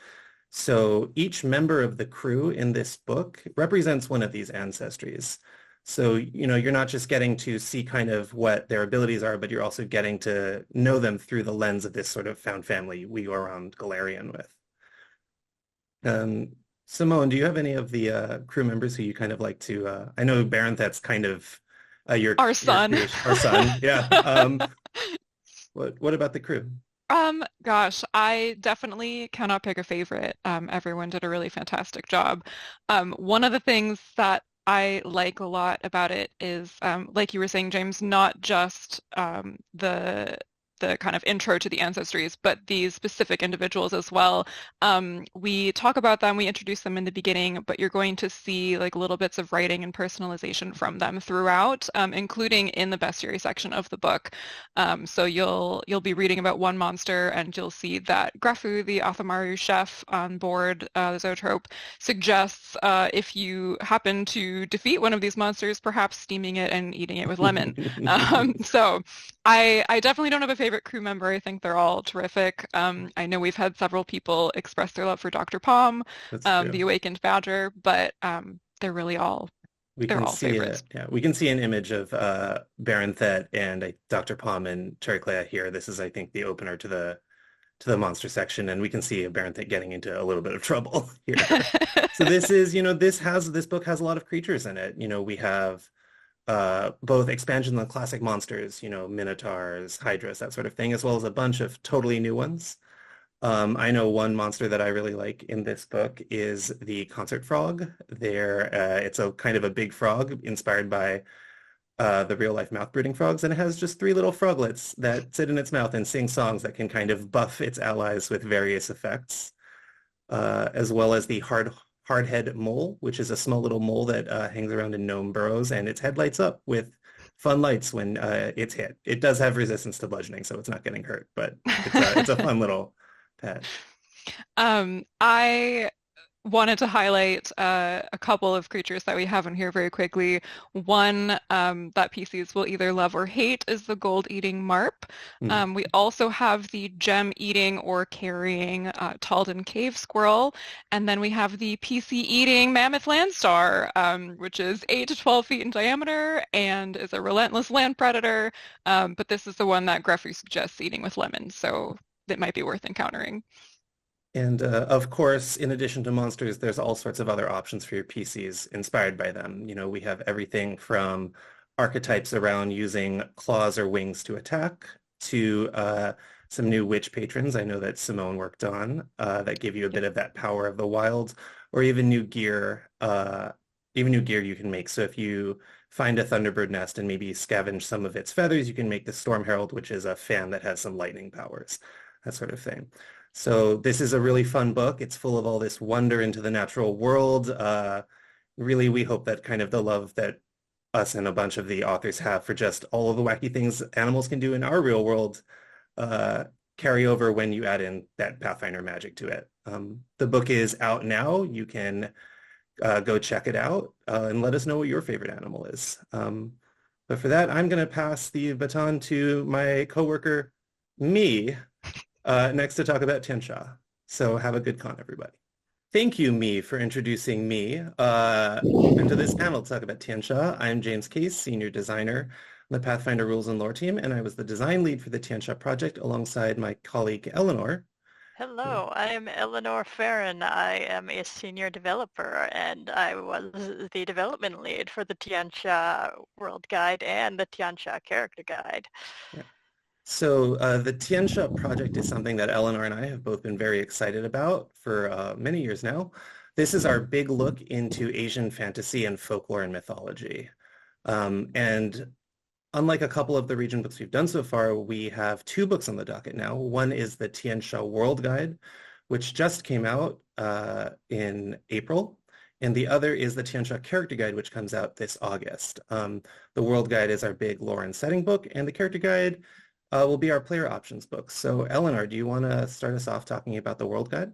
So each member of the crew in this book represents one of these ancestries. So, you're not just getting to see kind of what their abilities are, but you're also getting to know them through the lens of this sort of found family we go around Galarian with. Simone, do you have any of the crew members who you kind of like to, I know Barenthet's kind of our son. Our son, yeah. What about the crew? Gosh, I definitely cannot pick a favorite. Everyone did a really fantastic job. One of the things that I like a lot about it is, like you were saying, James, not just the the kind of intro to the ancestries, but these specific individuals as well. We talk about them, we introduce them in the beginning, but you're going to see like little bits of writing and personalization from them throughout, including in the bestiary section of the book. So you'll be reading about one monster, and you'll see that Greffu, the Athamaru chef on board the Zoetrope, suggests if you happen to defeat one of these monsters, perhaps steaming it and eating it with lemon. So I definitely don't have a favorite crew member. I think they're all terrific. I know we've had several people express their love for Dr. Palm, the Awakened Badger, but they're really all favorites. We can see an image of Baron Thet and Dr. Palm and Cherry Clea here. This is, I think, the opener to the monster section, and we can see Baron Thet getting into a little bit of trouble here. So this is, this book has a lot of creatures in it. We have both expansions of classic monsters, minotaurs, hydras, that sort of thing, as well as a bunch of totally new ones. I know one monster that I really like in this book is the concert frog. It's a kind of a big frog inspired by the real-life mouth-brooding frogs, and it has just 3 little froglets that sit in its mouth and sing songs that can kind of buff its allies with various effects, as well as the hardhead mole, which is a small little mole that hangs around in gnome burrows, and its head lights up with fun lights when it's hit. It does have resistance to bludgeoning, so it's not getting hurt, but it's a fun little pet. I wanted to highlight a couple of creatures that we have in here very quickly. One that PCs will either love or hate is the gold-eating Marp. We also have the gem-eating or carrying Talden Cave Squirrel, and then we have the PC-eating Mammoth Landstar, which is 8 to 12 feet in diameter and is a relentless land predator, but this is the one that Greffu suggests eating with lemon, so that might be worth encountering. And of course, in addition to monsters, there's all sorts of other options for your PCs inspired by them. We have everything from archetypes around using claws or wings to attack to some new witch patrons I know that Simone worked on that give you a bit of that power of the wild, or even new gear you can make. So if you find a Thunderbird nest and maybe scavenge some of its feathers, you can make the Storm Herald, which is a fan that has some lightning powers, that sort of thing. So this is a really fun book. It's full of all this wonder into the natural world. Really, we hope that kind of the love that us and a bunch of the authors have for just all of the wacky things animals can do in our real world carry over when you add in that Pathfinder magic to it. The book is out now. You can go check it out and let us know what your favorite animal is. But for that, I'm going to pass the baton to my coworker, me, next to talk about Tian Xia. So have a good con, everybody. Thank you, Me, for introducing me into this panel to talk about Tian Xia. I'm James Case, Senior Designer on the Pathfinder Rules and Lore team, and I was the design lead for the Tian Xia project alongside my colleague, Eleanor. Hello, I am Eleanor Farron. I am a senior developer, and I was the development lead for the Tian Xia World Guide and the Tian Xia Character Guide. Yeah. So the Tian Xia project is something that Eleanor and I have both been very excited about for many years now. This is our big look into Asian fantasy and folklore and mythology. And unlike a couple of the region books we've done so far, we have 2 books on the docket now. One is the Tian Xia World Guide, which just came out in April. And the other is the Tian Xia Character Guide, which comes out this August. The World Guide is our big lore and setting book, and the Character Guide will be our player options book. So Eleanor, do you want to start us off talking about the World Guide?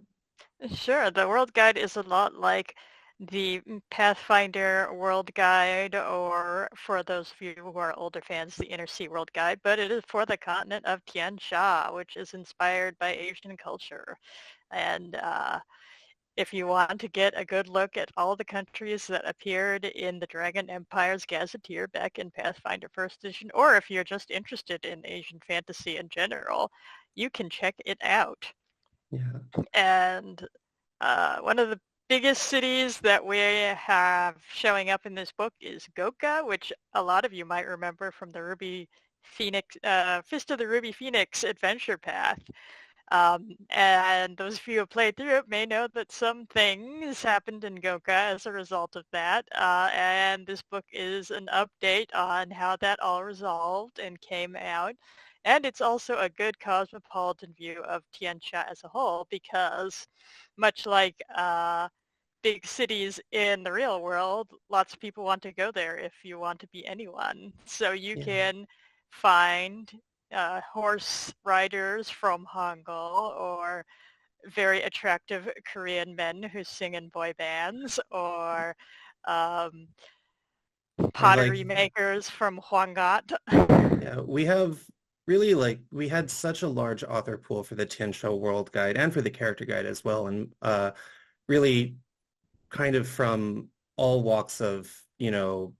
Sure. The World Guide is a lot like the Pathfinder World Guide, or for those of you who are older fans, the Inner Sea World Guide, but it is for the continent of Tian Xia, which is inspired by Asian culture. And if you want to get a good look at all the countries that appeared in the Dragon Empire's Gazetteer back in Pathfinder First Edition, or if you're just interested in Asian fantasy in general, you can check it out. Yeah. And one of the biggest cities that we have showing up in this book is Goka, which a lot of you might remember from the Ruby Phoenix, Fist of the Ruby Phoenix adventure path. And those of you who played through it may know that some things happened in Goka as a result of that. And this book is an update on how that all resolved and came out. And it's also a good cosmopolitan view of Tian Xia as a whole, because much like big cities in the real world, lots of people want to go there if you want to be anyone. So you can find horse riders from Hangul, or very attractive Korean men who sing in boy bands, or um, pottery makers from Hwangat. Yeah, we have really we had such a large author pool for the Tianxia World Guide and for the character guide as well, and really kind of from all walks of, all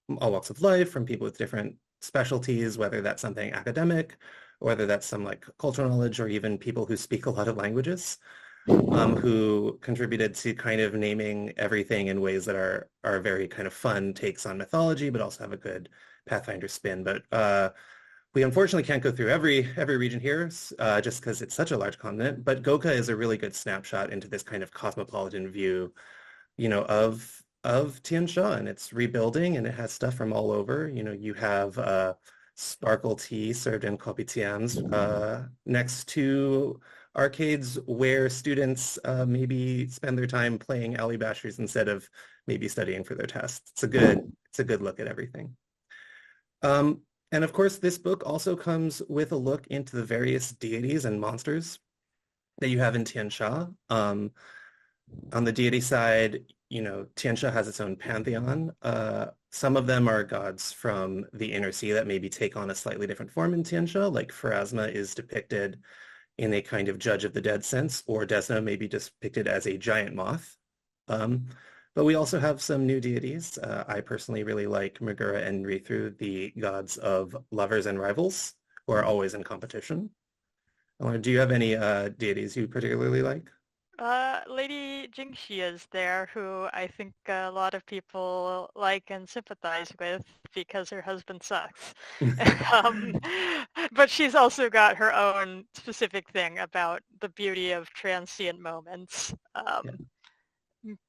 walks of life, from people with different specialties, whether that's something academic, or whether that's some like cultural knowledge, or even people who speak a lot of languages, who contributed to kind of naming everything in ways that are very kind of fun takes on mythology, but also have a good Pathfinder spin. But we unfortunately can't go through every region here, just because it's such a large continent. But Goka is a really good snapshot into this kind of cosmopolitan view, of Tian Xia, and it's rebuilding, and it has stuff from all over. You have sparkle tea served in kopitiams next to arcades where students maybe spend their time playing alley bashers instead of maybe studying for their tests. It's a good look at everything. And of course, this book also comes with a look into the various deities and monsters that you have in Tian Xia. On the deity side, Tian Xia has its own pantheon. Some of them are gods from the inner sea that maybe take on a slightly different form in Tian Xia, like Pharasma is depicted in a kind of judge of the dead sense, or Desna may be depicted as a giant moth. But we also have some new deities. I personally really like Megura and Rithru, the gods of lovers and rivals, who are always in competition. Do you have any deities you particularly like? Lady Jingxi is there, who I think a lot of people like and sympathize with because her husband sucks. But she's also got her own specific thing about the beauty of transient moments.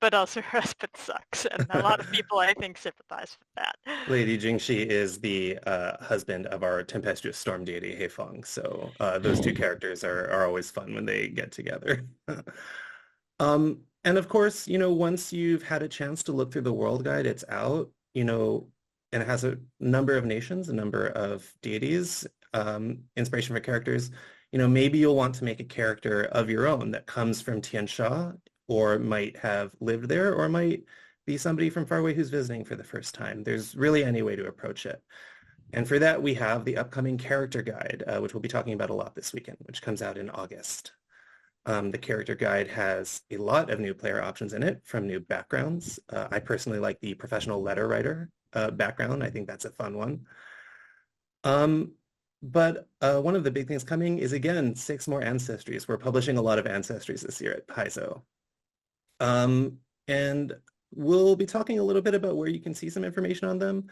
But also her husband sucks, and a lot of people, I think, sympathize with that. Lady Jingxi is the husband of our tempestuous storm deity, Heifeng, so those two characters are always fun when they get together. And of course, once you've had a chance to look through the World Guide, it's out, and it has a number of nations, a number of deities, inspiration for characters. Maybe you'll want to make a character of your own that comes from Tian Xia, or might have lived there, or might be somebody from far away who's visiting for the first time. There's really any way to approach it. And for that, we have the upcoming character guide, which we'll be talking about a lot this weekend, which comes out in August. The character guide has a lot of new player options in it from new backgrounds. I personally like the professional letter writer background. I think that's a fun one. But one of the big things coming is, again, 6 more ancestries. We're publishing a lot of ancestries this year at Paizo. And we'll be talking a little bit about where you can see some information on them,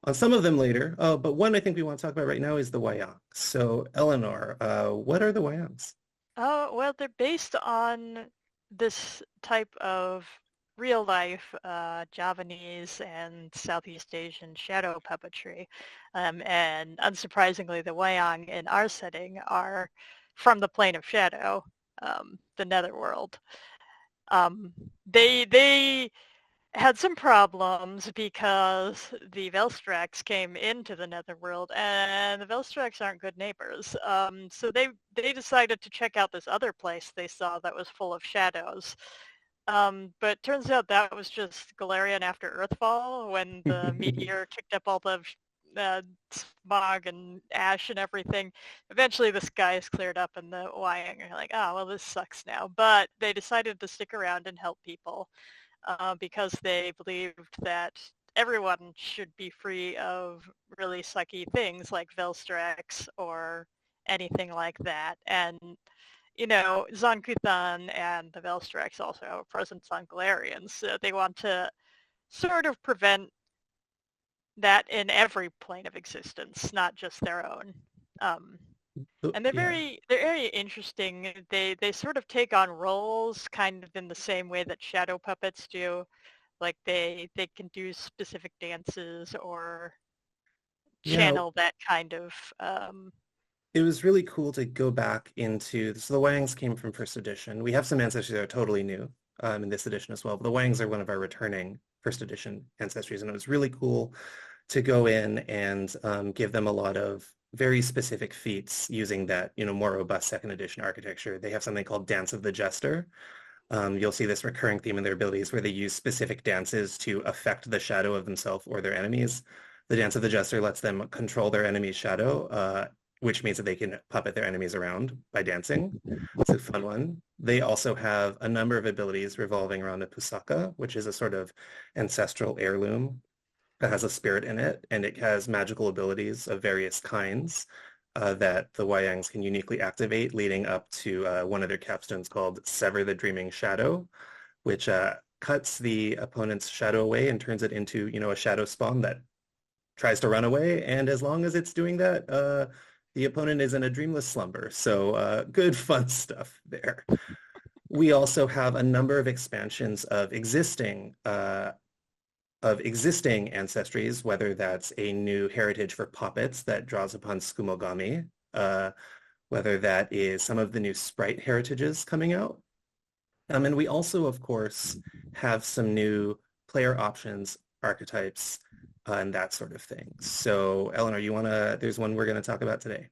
on some of them later. But one I think we want to talk about right now is the Wayang. So Eleanor, what are the Wayangs? Oh, well, they're based on this type of real-life Javanese and Southeast Asian shadow puppetry. And unsurprisingly, the Wayang in our setting are from the plane of shadow, the netherworld. They had some problems because the Velstrax came into the netherworld, and the Velstrax aren't good neighbors. So they decided to check out this other place they saw that was full of shadows. But turns out that was just Galarian after Earthfall, when the meteor kicked up all the smog and ash and everything. Eventually the sky is cleared up, and the Wayang are like, oh, well, this sucks now. But they decided to stick around and help people because they believed that everyone should be free of really sucky things like Velstrax or anything like that. And Zon-Kuthon and the Velstrax also have a presence on Galarians, so they want to sort of prevent that in every plane of existence, not just their own. And they're very interesting. They sort of take on roles kind of in the same way that shadow puppets do. Like they can do specific dances or channel that kind of it was really cool to go back into, so the Wangs came from first edition. We have some ancestries that are totally new in this edition as well, but the Wangs are one of our returning first edition ancestries, and it was really cool to go in and give them a lot of very specific feats using that, more robust second edition architecture. They have something called Dance of the Jester. You'll see this recurring theme in their abilities where they use specific dances to affect the shadow of themselves or their enemies. The Dance of the Jester lets them control their enemy's shadow, which means that they can puppet their enemies around by dancing. It's a fun one. They also have a number of abilities revolving around the Pusaka, which is a sort of ancestral heirloom that has a spirit in it, and it has magical abilities of various kinds that the Wayangs can uniquely activate, leading up to one of their capstones called Sever the Dreaming Shadow, which cuts the opponent's shadow away and turns it into, a shadow spawn that tries to run away. And as long as it's doing that, the opponent is in a dreamless slumber. So good fun stuff there. We also have a number of expansions of existing ancestries, whether that's a new heritage for puppets that draws upon Skumogami, whether that is some of the new sprite heritages coming out. And we also, of course, have some new player options, archetypes, and that sort of thing. So Eleanor, there's one we're going to talk about today.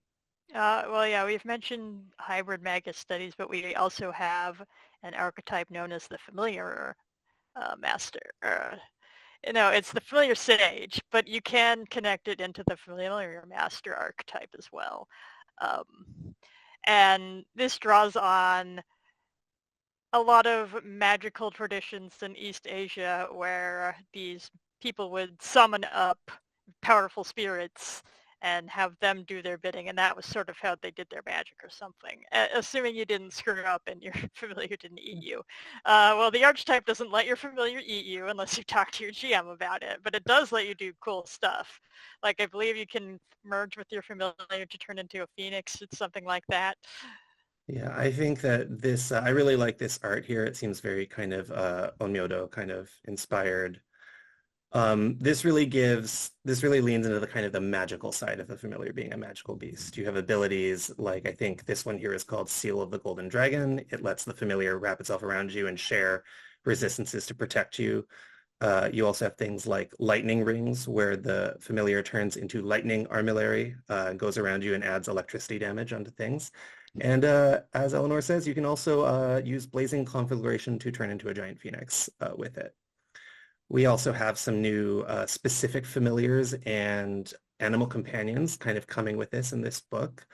Well, yeah, we've mentioned hybrid magus studies, but we also have an archetype known as the familiar master. It's the familiar sage, but you can connect it into the familiar master archetype as well. And this draws on a lot of magical traditions in East Asia where these people would summon up powerful spirits and have them do their bidding, and that was sort of how they did their magic or something, assuming you didn't screw up and your familiar didn't eat you. Well, the archetype doesn't let your familiar eat you unless you talk to your GM about it, but it does let you do cool stuff. Like, I believe you can merge with your familiar to turn into a phoenix. It's something like that. Yeah, I think that this, I really like this art here. It seems very kind of Onmyodo kind of inspired. This really leans into the kind of the magical side of the familiar being a magical beast. You have abilities like, I think this one here is called Seal of the Golden Dragon. It lets the familiar wrap itself around you and share resistances to protect you. You also have things like lightning rings, where the familiar turns into lightning armillary, goes around you and adds electricity damage onto things. And as Eleanor says, you can also use blazing conflagration to turn into a giant phoenix with it. We also have some new specific familiars and animal companions kind of coming with this in this book.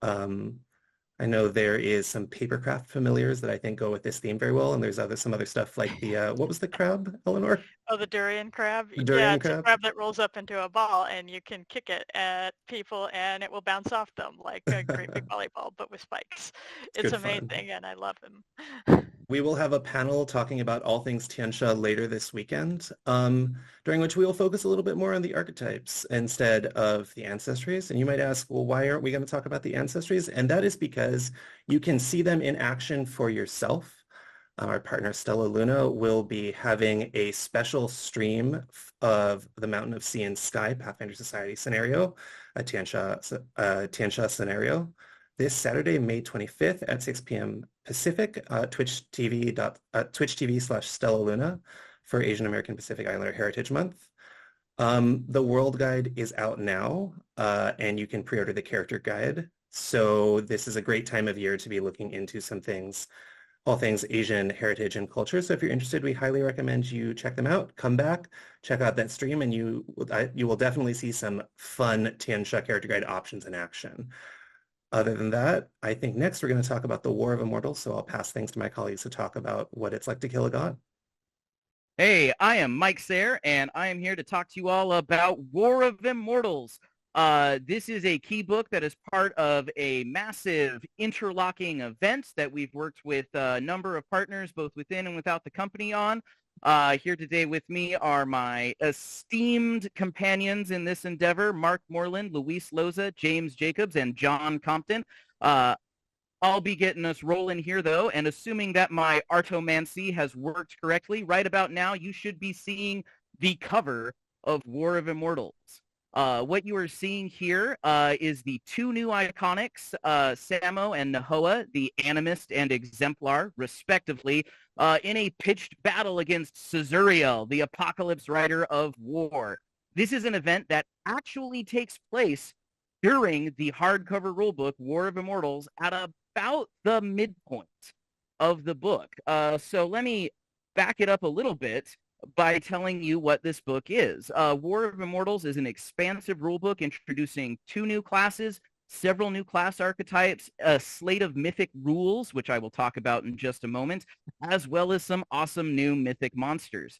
I know there is some papercraft familiars that I think go with this theme very well, and there's some other stuff like the, what was the crab, Eleanor? Oh, the durian crab? The durian crab? A crab that rolls up into a ball, and you can kick it at people, and it will bounce off them like a great big volleyball, but with spikes. It's amazing, and I love them. We will have a panel talking about all things Tian Xia later this weekend, during which we will focus a little bit more on the archetypes instead of the ancestries. And you might ask, well, why aren't we going to talk about the ancestries? And that is because you can see them in action for yourself. Our partner Stella Luna will be having a special stream of the Mountain of Sea and Sky Pathfinder Society scenario, a Tian Xia scenario, this Saturday, May 25th at 6 p.m. Pacific, Twitch TV/Stella Luna for Asian American Pacific Islander Heritage Month. The World Guide is out now, and you can pre-order the character guide. So this is a great time of year to be looking into some things, all things Asian heritage and culture. So if you're interested, we highly recommend you check them out. Come back, check out that stream, and you will definitely see some fun Tian Xia character guide options in action. Other than that, I think next we're going to talk about the War of Immortals, so I'll pass things to my colleagues to talk about what it's like to kill a god. Hey, I am Mike Sayre, and I am here to talk to you all about War of Immortals. This is a key book that is part of a massive interlocking event that we've worked with a number of partners, both within and without the company on. Here today with me are my esteemed companions in this endeavor, Mark Moreland, Luis Loza, James Jacobs, and John Compton. I'll be getting us rolling here, though, and assuming that my artomancy has worked correctly, right about now you should be seeing the cover of War of Immortals. What you are seeing here is the two new iconics, Samo and Nahoa, the Animist and Exemplar, respectively, in a pitched battle against Cezuriel, the Apocalypse Rider of War. This is an event that actually takes place during the hardcover rulebook, War of Immortals, at about the midpoint of the book. So let me back it up a little bit by telling you what this book is. War of Immortals is an expansive rulebook introducing 2 new classes, several new class archetypes, a slate of mythic rules, which I will talk about in just a moment, as well as some awesome new mythic monsters.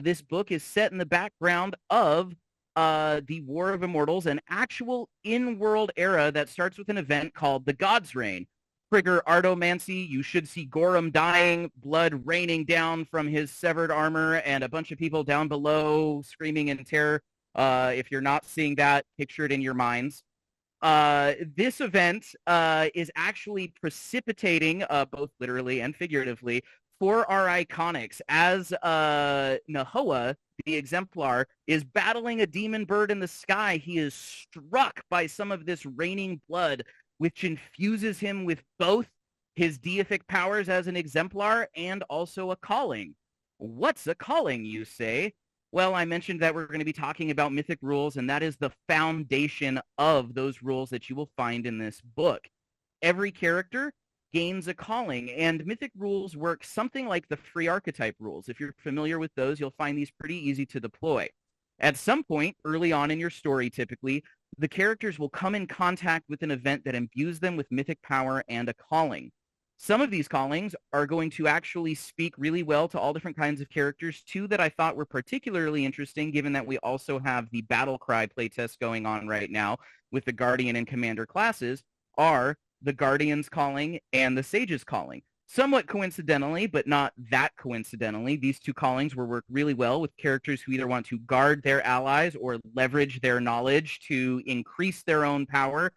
This book is set in the background of the War of Immortals, an actual in-world era that starts with an event called the God's Reign. Trigger Artomancy, you should see Gorham dying, blood raining down from his severed armor, and a bunch of people down below screaming in terror. If you're not seeing that, picture it in your minds. This event is actually precipitating, both literally and figuratively, for our iconics, as Nahoa, the Exemplar, is battling a demon bird in the sky. He is struck by some of this raining blood, which infuses him with both his deific powers as an Exemplar and also a calling. What's a calling, you say? Well, I mentioned that we're going to be talking about mythic rules, and that is the foundation of those rules that you will find in this book. Every character gains a calling, and mythic rules work something like the free archetype rules. If you're familiar with those, you'll find these pretty easy to deploy. At some point, early on in your story, typically, the characters will come in contact with an event that imbues them with mythic power and a calling. Some of these callings are going to actually speak really well to all different kinds of characters. 2 that I thought were particularly interesting, given that we also have the Battle Cry playtest going on right now with the Guardian and Commander classes, are the Guardian's calling and the Sage's calling. Somewhat coincidentally, but not that coincidentally, these 2 callings will work really well with characters who either want to guard their allies or leverage their knowledge to increase their own power,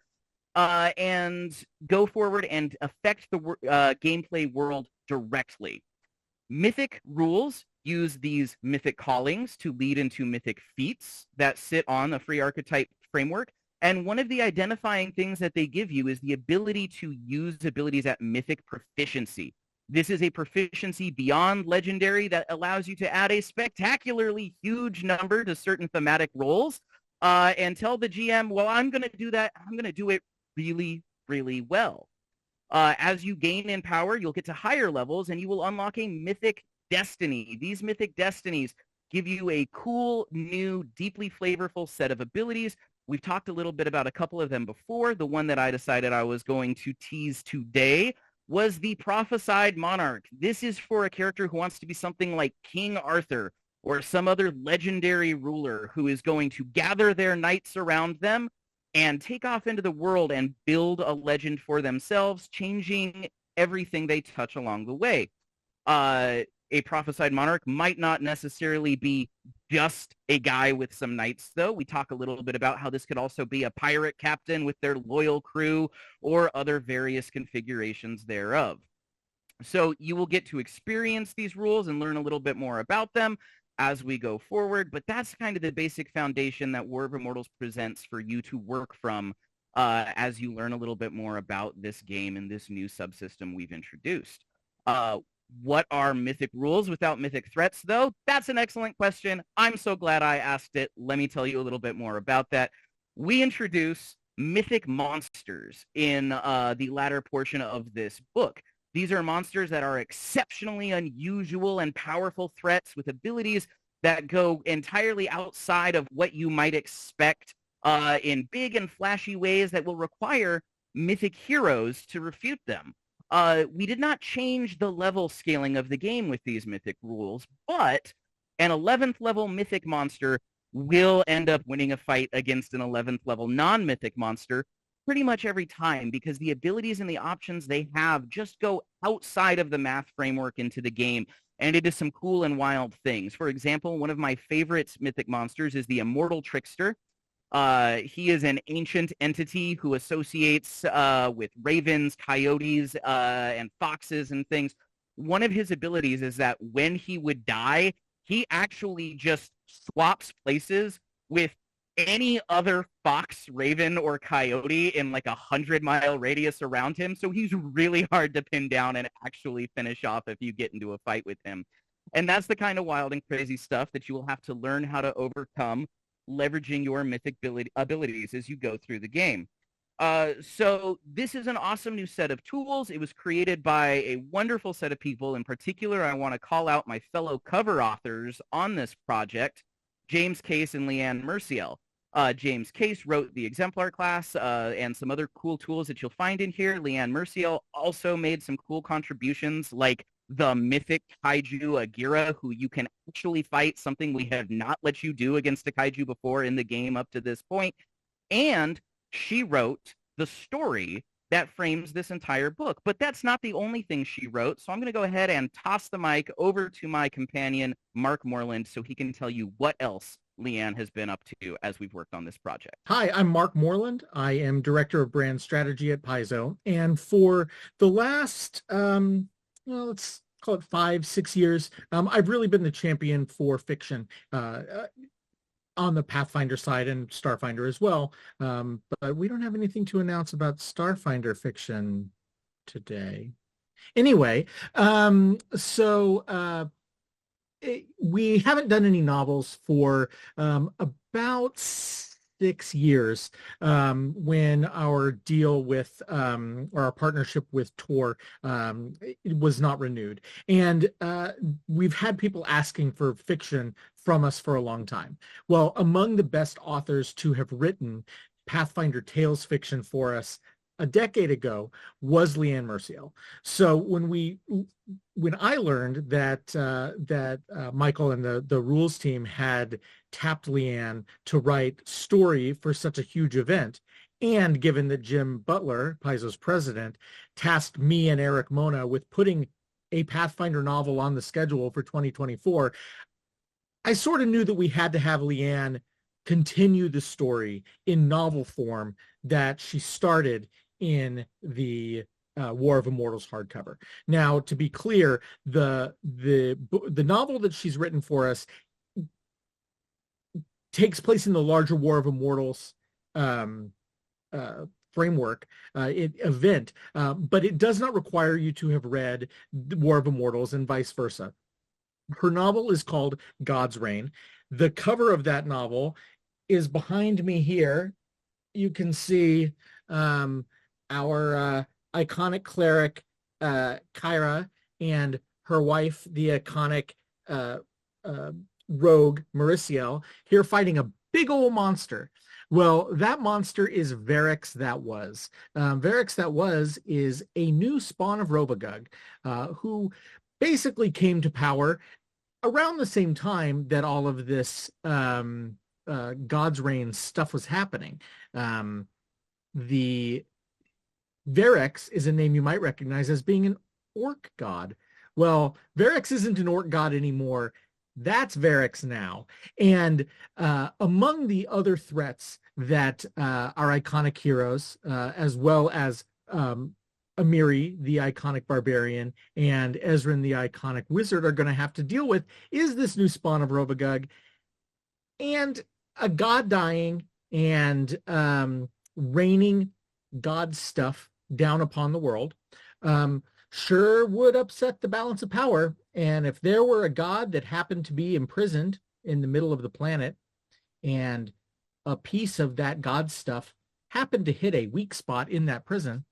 and go forward and affect the gameplay world directly. Mythic rules use these mythic callings to lead into mythic feats that sit on a free archetype framework. And one of the identifying things that they give you is the ability to use abilities at mythic proficiency. This is a proficiency beyond legendary that allows you to add a spectacularly huge number to certain thematic roles, and tell the GM, well, I'm going to do that. I'm going to do it really, really well. As you gain in power, you'll get to higher levels, and you will unlock a mythic destiny. These mythic destinies give you a cool, new, deeply flavorful set of abilities. We've talked a little bit about a couple of them before. The one that I decided I was going to tease today was the Prophesied Monarch. This is for a character who wants to be something like King Arthur or some other legendary ruler who is going to gather their knights around them and take off into the world and build a legend for themselves, changing everything they touch along the way. A Prophesied Monarch might not necessarily be just a guy with some knights, though. We talk a little bit about how this could also be a pirate captain with their loyal crew or other various configurations thereof. So you will get to experience these rules and learn a little bit more about them as we go forward, but that's kind of the basic foundation that War of Immortals presents for you to work from as you learn a little bit more about this game and this new subsystem we've introduced. What are mythic rules without mythic threats, though? That's an excellent question. I'm so glad I asked it. Let me tell you a little bit more about that. We introduce mythic monsters in the latter portion of this book. These are monsters that are exceptionally unusual and powerful threats with abilities that go entirely outside of what you might expect in big and flashy ways that will require mythic heroes to refute them. We did not change the level scaling of the game with these mythic rules, but an 11th level mythic monster will end up winning a fight against an 11th level non-mythic monster pretty much every time, because the abilities and the options they have just go outside of the math framework into the game, and it is some cool and wild things. For example, one of my favorite mythic monsters is the Immortal Trickster. He is an ancient entity who associates with ravens, coyotes, and foxes and things. One of his abilities is that when he would die, he actually just swaps places with any other fox, raven, or coyote in like 100-mile radius around him. So he's really hard to pin down and actually finish off if you get into a fight with him. And that's the kind of wild and crazy stuff that you will have to learn how to overcome, leveraging your mythic abilities as you go through the game. So this is an awesome new set of tools. It was created by a wonderful set of people. In particular, I want to call out my fellow cover authors on this project, James Case and Leanne Merciel. James Case wrote the Exemplar class and some other cool tools that you'll find in here. Leanne Merciel also made some cool contributions like the mythic kaiju Agira, who you can actually fight, something we have not let you do against a kaiju before in the game up to this point. And she wrote the story that frames this entire book. But that's not the only thing she wrote. So I'm going to go ahead and toss the mic over to my companion, Mark Moreland, so he can tell you what else Leanne has been up to as we've worked on this project. Hi, I'm Mark Moreland. I am Director of Brand Strategy at Paizo. And for the last, let's call it 5-6 years, I've really been the champion for fiction on the Pathfinder side and Starfinder as well. But we don't have anything to announce about Starfinder fiction today. Anyway, we haven't done any novels for about 6 years when our deal with or our partnership with Tor was not renewed. And we've had people asking for fiction from us for a long time. Well, among the best authors to have written Pathfinder Tales fiction for us a decade ago was Leanne Merciel. So when I learned that Michael and the rules team had tapped Leanne to write story for such a huge event, and given that Jim Butler, Paizo's president, tasked me and Eric Mona with putting a Pathfinder novel on the schedule for 2024, I sort of knew that we had to have Leanne continue the story in novel form that she started in the War of Immortals hardcover. Now, to be clear, the novel that she's written for us takes place in the larger War of Immortals framework event, but it does not require you to have read the War of Immortals and vice versa. Her novel is called God's Reign. The cover of that novel is behind me here. You can see our iconic cleric, Kyra, and her wife, the iconic rogue, Mauriciel, here fighting a big old monster. Well, that monster is Varix That Was. Varix That Was is a new spawn of Robogug, who basically came to power around the same time that all of this God's Reign stuff was happening. The Varix is a name you might recognize as being an orc god. Well, Varix isn't an orc god anymore. That's Varix now. And among the other threats that our iconic heroes, as well as Amiri, the iconic barbarian, and Ezrin, the iconic wizard, are going to have to deal with is this new spawn of Robogug and a god dying and raining god stuff down upon the world. Sure would upset the balance of power. And if there were a god that happened to be imprisoned in the middle of the planet and a piece of that god stuff happened to hit a weak spot in that prison,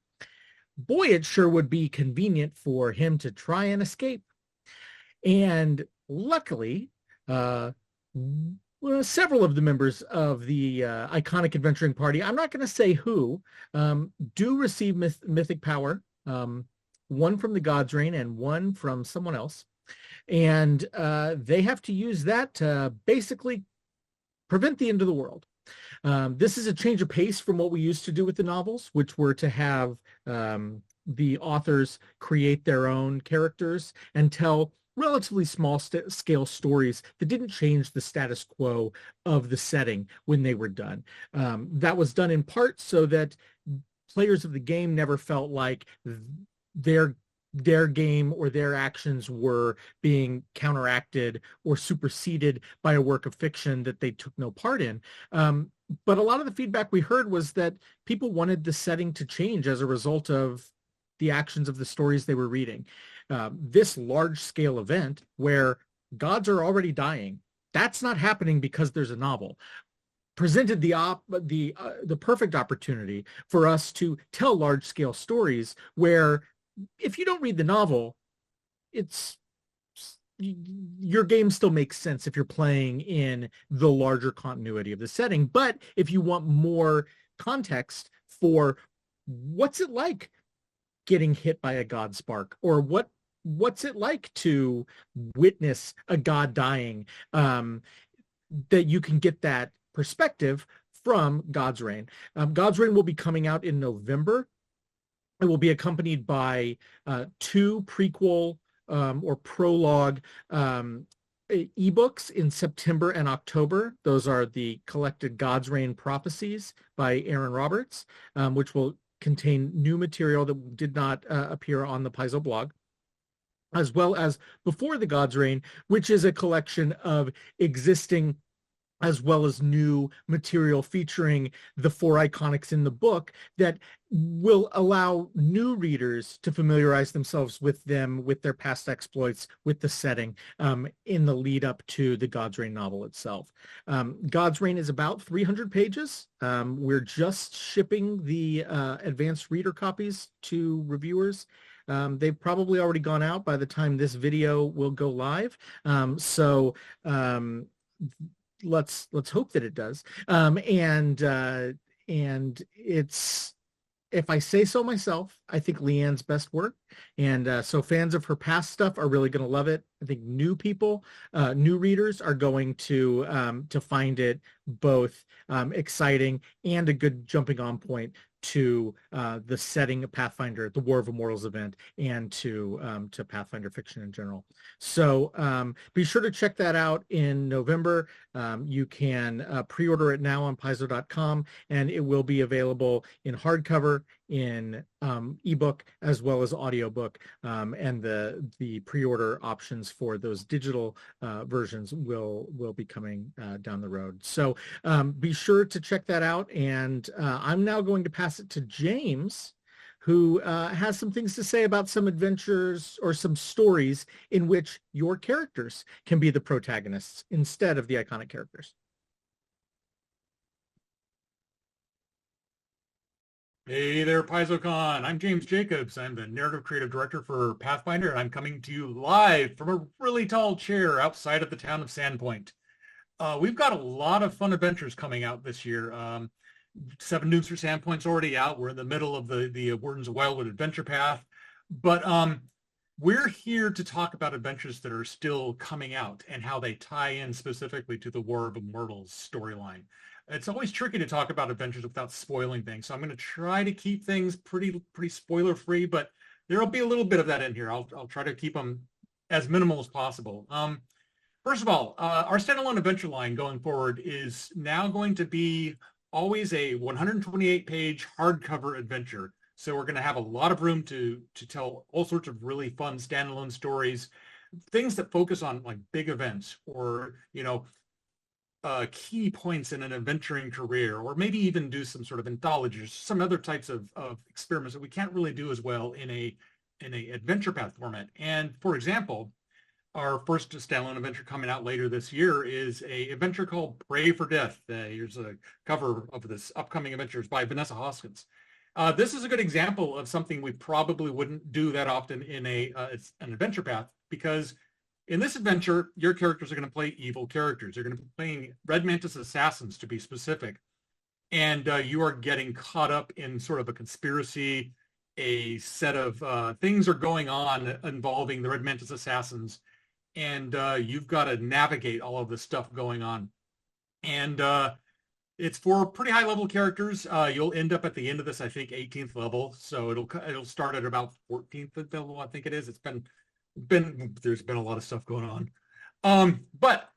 boy, it sure would be convenient for him to try and escape. And luckily, several of the members of the iconic adventuring party, I'm not going to say who, do receive mythic power, one from the God's Reign and one from someone else. And they have to use that to basically prevent the end of the world. This is a change of pace from what we used to do with the novels, which were to have the authors create their own characters and tell relatively small scale stories that didn't change the status quo of the setting when they were done. That was done in part so that players of the game never felt like their game or their actions were being counteracted or superseded by a work of fiction that they took no part in. but a lot of the feedback we heard was that people wanted the setting to change as a result of the actions of the stories they were reading. This large-scale event where gods are already dying, that's not happening because there's a novel. Presented the perfect opportunity for us to tell large-scale stories where if you don't read the novel, your game still makes sense if you're playing in the larger continuity of the setting. But if you want more context for what's it like getting hit by a god spark, or what's it like to witness a god dying, that you can get that perspective from God's Reign. God's Reign will be coming out in November. It will be accompanied by 2 prequel or prologue ebooks in September and October. Those are the collected God's Reign prophecies by Aaron Roberts, which will contain new material that did not appear on the Paizo blog, as well as Before the God's Reign, which is a collection of existing as well as new material featuring the 4 iconics in the book that will allow new readers to familiarize themselves with them, with their past exploits, with the setting, in the lead up to the God's Reign novel itself. God's Reign is about 300 pages. We're just shipping the advanced reader copies to reviewers. They've probably already gone out by the time this video will go live. Let's hope that it does. And it's, if I say so myself, I think Leanne's best work. And so fans of her past stuff are really going to love it. I think new people, new readers are going to find it both exciting and a good jumping on point to the setting of Pathfinder, the War of Immortals event, and to Pathfinder fiction in general. So be sure to check that out in November. You can pre-order it now on Paizo.com, and it will be available in hardcover, in ebook, as well as audiobook, and the pre-order options for those digital versions will be coming down the road. So be sure to check that out, and I'm now going to pass it to James, who has some things to say about some adventures or some stories in which your characters can be the protagonists instead of the iconic characters. Hey there, PaizoCon. I'm James Jacobs. I'm the narrative creative director for Pathfinder, and I'm coming to you live from a really tall chair outside of the town of Sandpoint. We've got a lot of fun adventures coming out this year. 7 Nukes for Sandpoint's already out. We're in the middle of the Wardens of Wildwood Adventure Path. But we're here to talk about adventures that are still coming out and how they tie in specifically to the War of Immortals storyline. It's always tricky to talk about adventures without spoiling things, so I'm going to try to keep things pretty spoiler free, but there'll be a little bit of that in here. I'll try to keep them as minimal as possible. First of all, our standalone adventure line going forward is now going to be always a 128-page hardcover adventure. So we're going to have a lot of room to tell all sorts of really fun standalone stories, things that focus on like big events or, key points in an adventuring career, or maybe even do some sort of anthologies, some other types of experiments that we can't really do as well in a adventure path format. And for example, our first standalone adventure coming out later this year is a adventure called Pray for Death. Here's a cover of this upcoming adventure. It's by Vanessa Hoskins. This is a good example of something we probably wouldn't do that often in an adventure path, because in this adventure, your characters are going to play evil characters. They're going to be playing Red Mantis assassins, to be specific. And you are getting caught up in sort of a conspiracy. A set of things are going on involving the Red Mantis assassins. And you've got to navigate all of this stuff going on. And it's for pretty high level characters. You'll end up at the end of this, I think, 18th level. So it'll start at about 14th level, I think it is. There's been a lot of stuff going on. But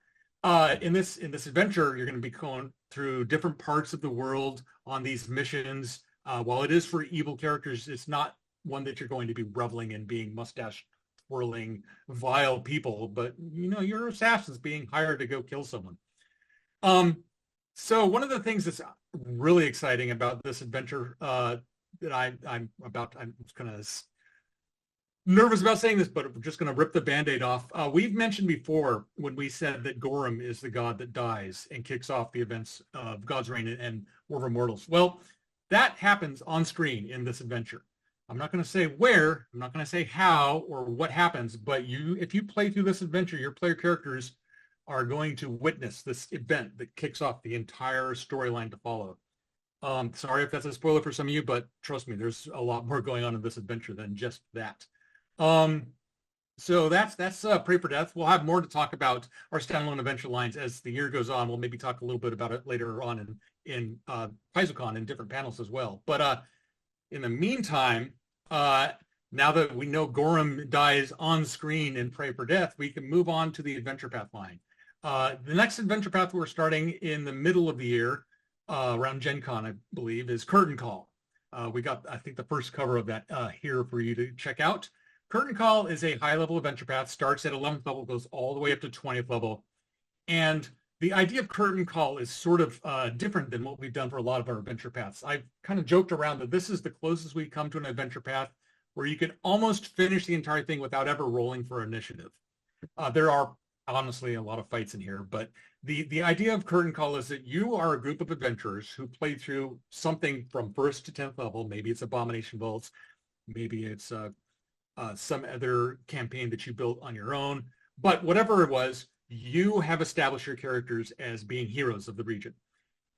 in this adventure, you're going to be going through different parts of the world on these missions. While it is for evil characters, it's not one that you're going to be reveling in being mustache twirling vile people, but you're assassins being hired to go kill someone. So one of the things that's really exciting about this adventure that I'm kind of nervous about saying this, but we're just going to rip the Band-Aid off. We've mentioned before when we said that Gorham is the god that dies and kicks off the events of God's Reign and War of Immortals. Well, that happens on screen in this adventure. I'm not going to say where, I'm not going to say how or what happens, but if you play through this adventure, your player characters are going to witness this event that kicks off the entire storyline to follow. Sorry if that's a spoiler for some of you, but trust me, there's a lot more going on in this adventure than just that. So that's Pray for Death. We'll have more to talk about our standalone adventure lines as the year goes on. We'll maybe talk a little bit about it later on in PaizoCon in different panels as well. But in the meantime, now that we know Gorham dies on screen in Pray for Death, we can move on to the adventure path line. The next adventure path we're starting in the middle of the year, around Gen Con, I believe, is Curtain Call. We got, I think, the first cover of that here for you to check out. Curtain Call is a high-level adventure path, starts at 11th level, goes all the way up to 20th level. And the idea of Curtain Call is sort of different than what we've done for a lot of our adventure paths. I've kind of joked around that this is the closest we come to an adventure path where you can almost finish the entire thing without ever rolling for initiative. There are honestly a lot of fights in here, but the idea of Curtain Call is that you are a group of adventurers who play through something from 1st to 10th level. Maybe it's Abomination Vaults, maybe it's some other campaign that you built on your own, but whatever it was, you have established your characters as being heroes of the region.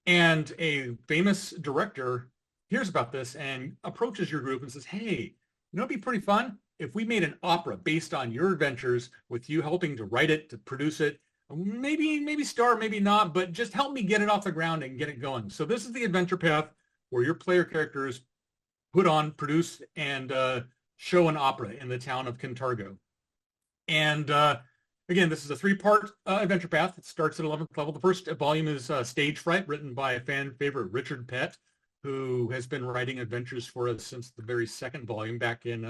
And a famous director hears about this and approaches your group and says, hey, you know, it'd be pretty fun if we made an opera based on your adventures with you helping to write it, to produce it, maybe star, maybe not, but just help me get it off the ground and get it going. So this is the adventure path where your player characters put on, produce, and show an opera in the town of Kintargo. And again, this is a 3-part adventure path. It starts at 11th level. The first volume is Stage Fright, written by a fan favorite, Richard Pett, who has been writing adventures for us since the very second volume back in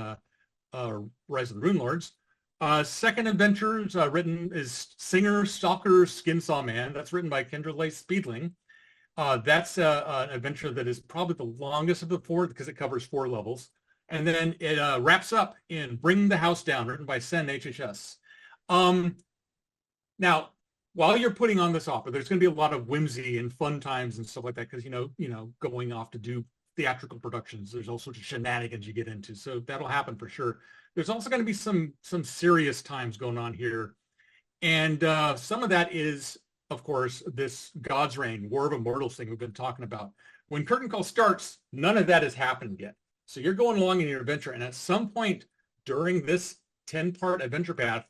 Rise of the Rune Lords. Second adventure written is Singer, Stalker, Skinsaw Man. That's written by Kendra Leigh Speedling. That's an adventure that is probably the longest of the 4 because it covers 4 levels. And then it wraps up in Bring the House Down, written by Sen HHS. Now, while you're putting on this opera, there's going to be a lot of whimsy and fun times and stuff like that because, you know, going off to do theatrical productions, there's all sorts of shenanigans you get into. So that'll happen for sure. There's also going to be some serious times going on here. And some of that is, of course, this God's Reign, War of Immortals thing we've been talking about. When Curtain Call starts, none of that has happened yet. So you're going along in your adventure, and at some point during this 10-part adventure path,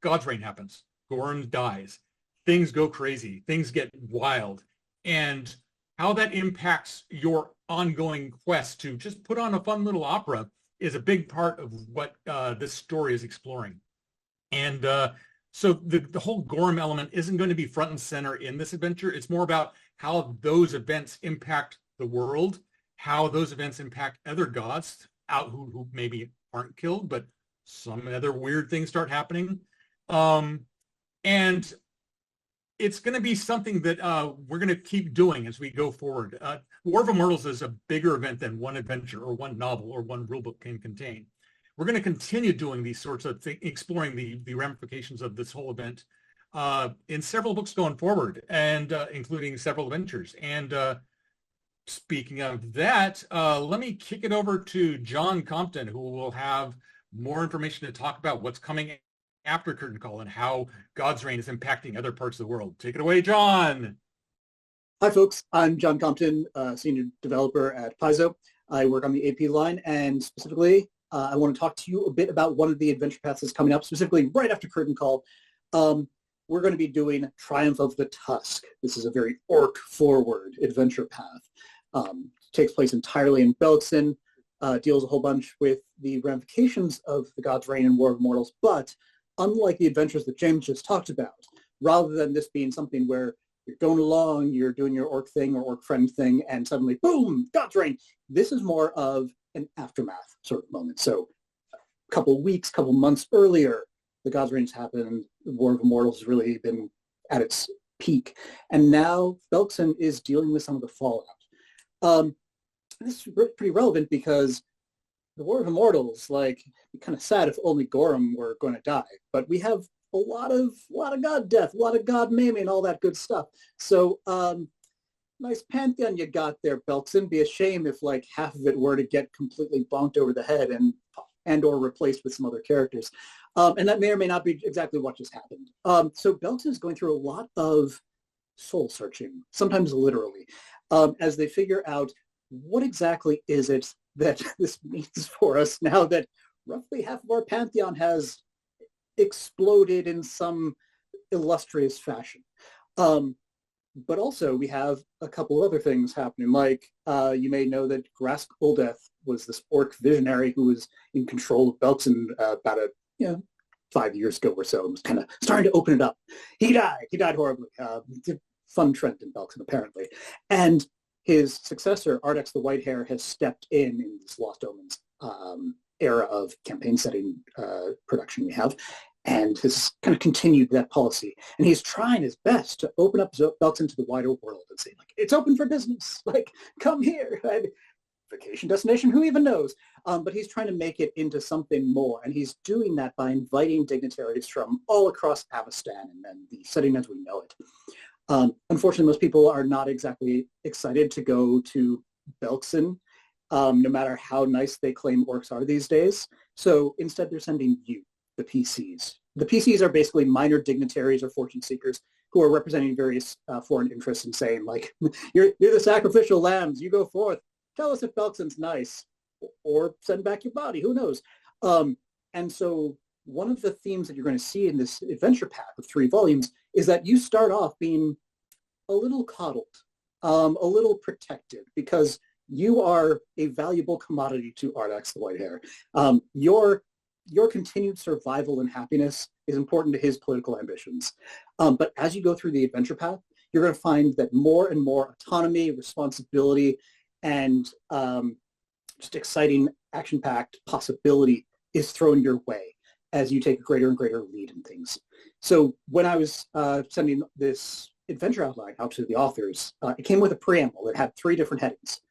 God's Reign happens. Gorham dies. Things go crazy. Things get wild. And how that impacts your ongoing quest to just put on a fun little opera is a big part of what this story is exploring. And so the whole Gorham element isn't going to be front and center in this adventure. It's more about how those events impact the world, how those events impact other gods out who maybe aren't killed, but some other weird things start happening. And it's going to be something that we're going to keep doing as we go forward. War of Immortals is a bigger event than one adventure or one novel or one rulebook can contain. We're going to continue doing these sorts of things, exploring the ramifications of this whole event in several books going forward, and including several adventures. And speaking of that, let me kick it over to John Compton, who will have more information to talk about what's coming after Curtain Call and how God's Reign is impacting other parts of the world. Take it away, John. Hi, folks. I'm John Compton, senior developer at Paizo. I work on the AP line, and specifically, I want to talk to you a bit about one of the adventure paths that's coming up, specifically right after Curtain Call. We're going to be doing Triumph of the Tusk. This is a very orc-forward adventure path. Takes place entirely in Belixen, deals a whole bunch with the ramifications of the God's Reign and War of Immortals, but unlike the adventures that James just talked about, rather than this being something where you're going along, you're doing your orc thing or orc friend thing, and suddenly, boom, God's Reign, this is more of an aftermath sort of moment. So a couple weeks, couple months earlier, the God's Reign has happened, and the War of Immortals has really been at its peak. And now Belkzen is dealing with some of the fallout. This is pretty relevant because the War of Immortals, like, kind of sad if only Gorham were going to die, but we have a lot of god death, a lot of god maiming, and all that good stuff. So nice pantheon you got there, Belkzen. Be a shame if like half of it were to get completely bonked over the head and or replaced with some other characters. And that may or may not be exactly what just happened. So Belkzen is going through a lot of soul searching, sometimes literally, as they figure out what exactly is it that this means for us now that roughly half of our pantheon has exploded in some illustrious fashion. But also we have a couple of other things happening, like you may know that Grask Uldeth was this orc visionary who was in control of Belkzen about 5 years ago or so, and was kind of starting to open it up. He died horribly. Fun trend in Belkzen, apparently. And his successor, Ardex the Whitehair, has stepped in this Lost Omens era of campaign setting production we have, and has kind of continued that policy. And he's trying his best to open up Belkzen to the wider world and say, like, it's open for business. Like, come here. Vacation destination, who even knows? But he's trying to make it into something more. And he's doing that by inviting dignitaries from all across Avestan and then the setting as we know it. Unfortunately, most people are not exactly excited to go to Belkzen, no matter how nice they claim orcs are these days. So instead, they're sending you, the PCs. The PCs are basically minor dignitaries or fortune seekers who are representing various foreign interests and saying, like, you're the sacrificial lambs, you go forth. Tell us if Belkzen's nice, or send back your body, who knows? And so one of the themes that you're going to see in this adventure pack of 3 volumes is that you start off being a little coddled, a little protected, because you are a valuable commodity to Ardex the Whitehair. Your continued survival and happiness is important to his political ambitions. But as you go through the adventure path, you're going to find that more and more autonomy, responsibility, and just exciting action-packed possibility is thrown your way as you take a greater and greater lead in things. So when I was sending this adventure outline out to the authors, it came with a preamble that had 3 different headings.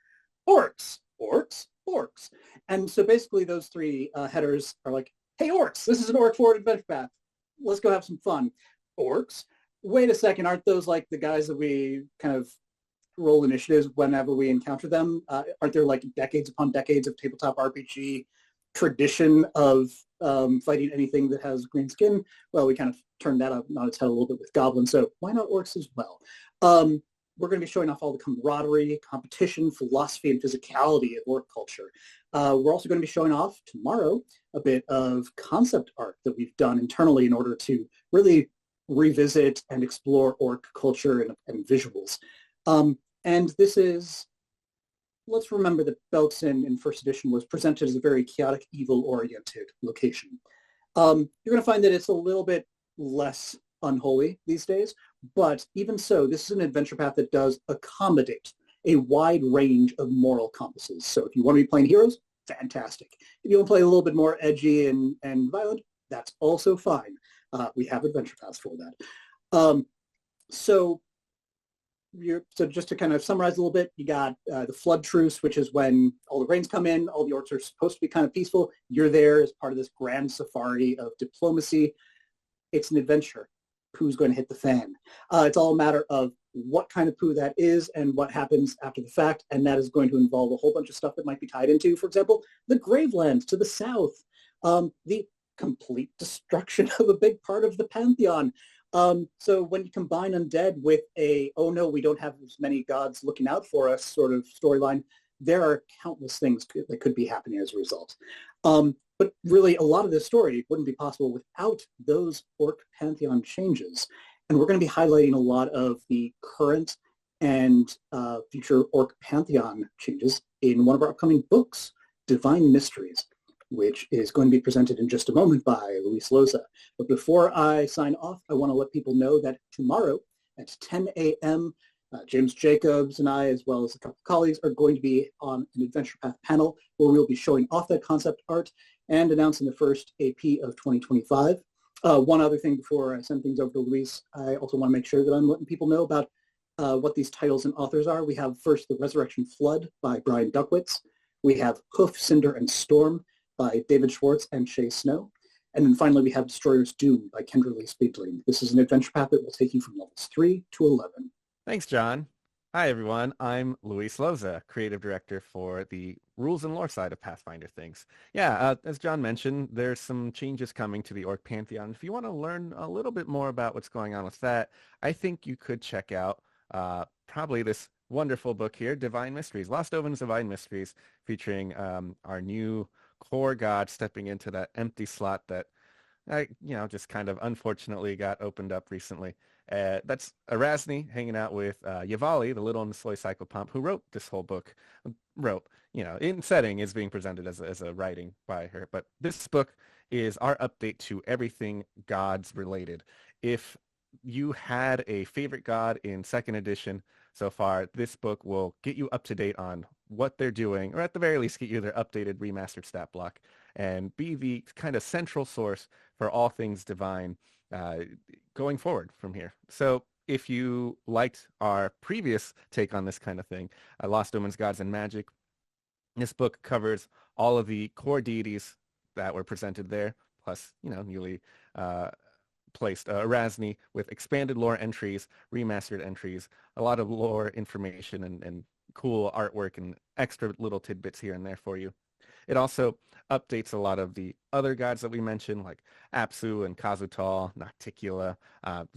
Orcs, orcs, orcs. And so basically those 3 headers are like, hey, orcs, this is an orc-forward adventure path. Let's go have some fun. Orcs? Wait a second, aren't those like the guys that we kind of roll initiatives whenever we encounter them? Aren't there like decades upon decades of tabletop RPG tradition of fighting anything that has green skin? Well, we kind of turned that on its head a little bit with goblins, so why not orcs as well? We're going to be showing off all the camaraderie, competition, philosophy, and physicality of orc culture. We're also going to be showing off tomorrow a bit of concept art that we've done internally in order to really revisit and explore orc culture and visuals. And this is, let's remember that Belkzen in first edition was presented as a very chaotic, evil-oriented location. You're going to find that it's a little bit less unholy these days, but even so, this is an adventure path that does accommodate a wide range of moral compasses. So if you want to be playing heroes, fantastic. If you want to play a little bit more edgy and violent, that's also fine. We have adventure paths for that. So just to kind of summarize a little bit, you got the Flood Truce, which is when all the rains come in, all the orcs are supposed to be kind of peaceful. You're there as part of this grand safari of diplomacy. It's an adventure. Poo's going to hit the fan. It's all a matter of what kind of poo that is and what happens after the fact, and that is going to involve a whole bunch of stuff that might be tied into, for example, the Gravelands to the south, the complete destruction of a big part of the Pantheon. So when you combine undead with a, oh no, we don't have as many gods looking out for us sort of storyline, there are countless things that could be happening as a result. But really, a lot of this story wouldn't be possible without those orc pantheon changes. And we're going to be highlighting a lot of the current and future orc pantheon changes in one of our upcoming books, Divine Mysteries, which is going to be presented in just a moment by Luis Loza. But before I sign off, I want to let people know that tomorrow at 10 a.m., James Jacobs and I, as well as a couple of colleagues, are going to be on an Adventure Path panel where we'll be showing off that concept art and announcing the first AP of 2025. One other thing before I send things over to Luis, I also want to make sure that I'm letting people know about what these titles and authors are. We have first The Resurrection Flood by Brian Duckwitz. We have Hoof, Cinder, and Storm by David Schwartz and Shay Snow. And then finally, we have Destroyer's Doom by Kendra Lee Speedling. This is an adventure path that will take you from levels 3 to 11. Thanks, John. Hi, everyone. I'm Luis Loza, Creative Director for the rules and lore side of Pathfinder things. Yeah, as John mentioned, there's some changes coming to the Orc Pantheon. If you want to learn a little bit more about what's going on with that, I think you could check out probably this wonderful book here, Divine Mysteries, Lost Oven's Divine Mysteries, featuring our new core god stepping into that empty slot that just kind of unfortunately got opened up recently. That's Erasni hanging out with Yavali, the little and the soy psychopomp, who wrote this whole book. In setting is being presented as a writing by her. But this book is our update to everything gods related. If you had a favorite god in second edition so far, this book will get you up to date on what they're doing, or at the very least get you their updated remastered stat block, and be the kind of central source for all things divine going forward from here. So if you liked our previous take on this kind of thing, Lost Omens, Gods, and Magic, this book covers all of the core deities that were presented there, plus, newly placed Erasni with expanded lore entries, remastered entries, a lot of lore information and cool artwork and extra little tidbits here and there for you. It also updates a lot of the other gods that we mentioned, like Apsu and Kazutal, Nocticula,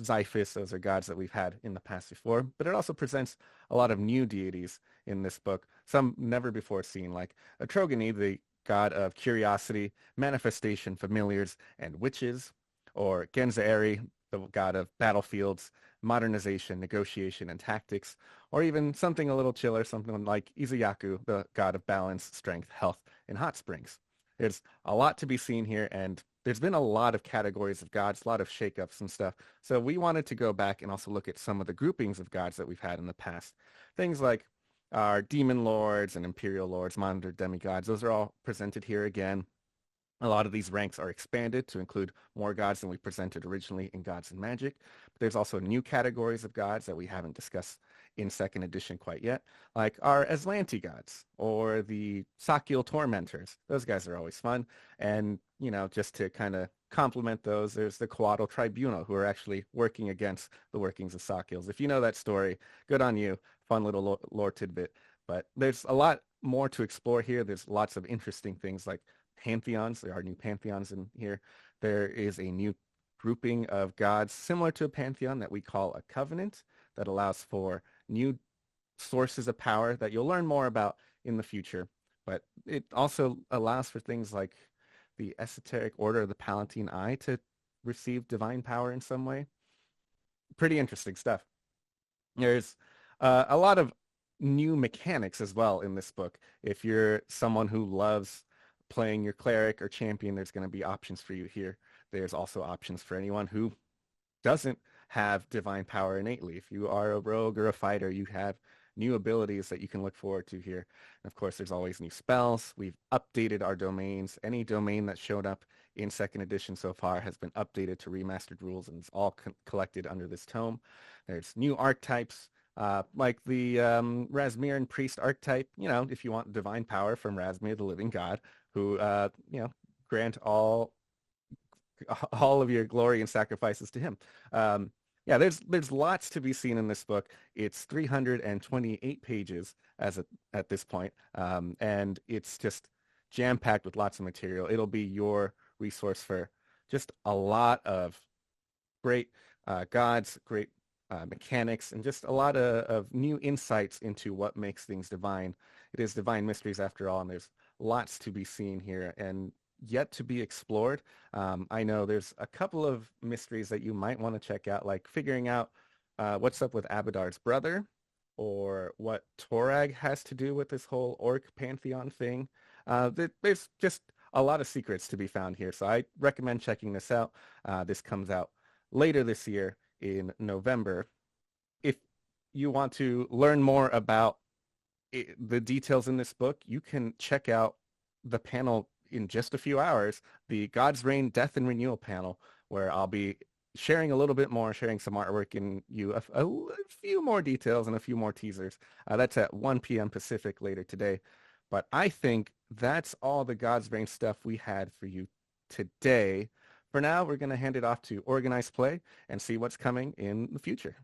Xiphus. Those are gods that we've had in the past before. But it also presents a lot of new deities in this book, some never before seen, like Atrogony, the god of curiosity, manifestation, familiars, and witches, or Genzaeri, the god of battlefields, modernization, negotiation, and tactics, or even something a little chiller, something like Izuyaku, the god of balance, strength, health, and hot springs. There's a lot to be seen here, and there's been a lot of categories of gods, a lot of shakeups and stuff. So we wanted to go back and also look at some of the groupings of gods that we've had in the past. Things like our demon lords and imperial lords, monitored demigods, those are all presented here again. A lot of these ranks are expanded to include more gods than we presented originally in Gods and Magic. But there's also new categories of gods that we haven't discussed in second edition quite yet, like our Aslanti gods or the Sakiel Tormentors. Those guys are always fun. And, just to kind of complement those, there's the Coatl Tribunal, who are actually working against the workings of Sakiels. If you know that story, good on you. Fun little lore tidbit. But there's a lot more to explore here. There's lots of interesting things like pantheons. There are new pantheons in here. There is a new grouping of gods similar to a pantheon that we call a covenant that allows for new sources of power that you'll learn more about in the future. But it also allows for things like the Esoteric Order of the Palatine Eye to receive divine power in some way. Pretty interesting stuff. There's a lot of new mechanics as well in this book. If you're someone who loves playing your cleric or champion, there's going to be options for you here. There's also options for anyone who doesn't have divine power innately. If you are a rogue or a fighter, you have new abilities that you can look forward to here. And of course, there's always new spells. We've updated our domains. Any domain that showed up in second edition so far has been updated to remastered rules, and it's all collected under this tome. There's new archetypes, like the Razmiran priest archetype. If you want divine power from Razmir, the living god, who grant all of your glory and sacrifices to him. There's lots to be seen in this book. It's 328 pages at this point, and it's just jam-packed with lots of material. It'll be your resource for just a lot of great gods, great mechanics, and just a lot of new insights into what makes things divine. It is Divine Mysteries after all, and there's lots to be seen here and yet to be explored. I know there's a couple of mysteries that you might want to check out, like figuring out what's up with Abadar's brother, or what Torag has to do with this whole orc pantheon thing. There's just a lot of secrets to be found here, so I recommend checking this out. This comes out later this year in November. If you want to learn more about the details in this book, you can check out the panel in just a few hours, the God's Reign, Death, and Renewal panel, where I'll be sharing a little bit more, sharing some artwork, and a few more details and a few more teasers. That's at 1 p.m. Pacific later today. But I think that's all the God's Brain stuff we had for you today. For now, we're going to hand it off to Organized Play and see what's coming in the future.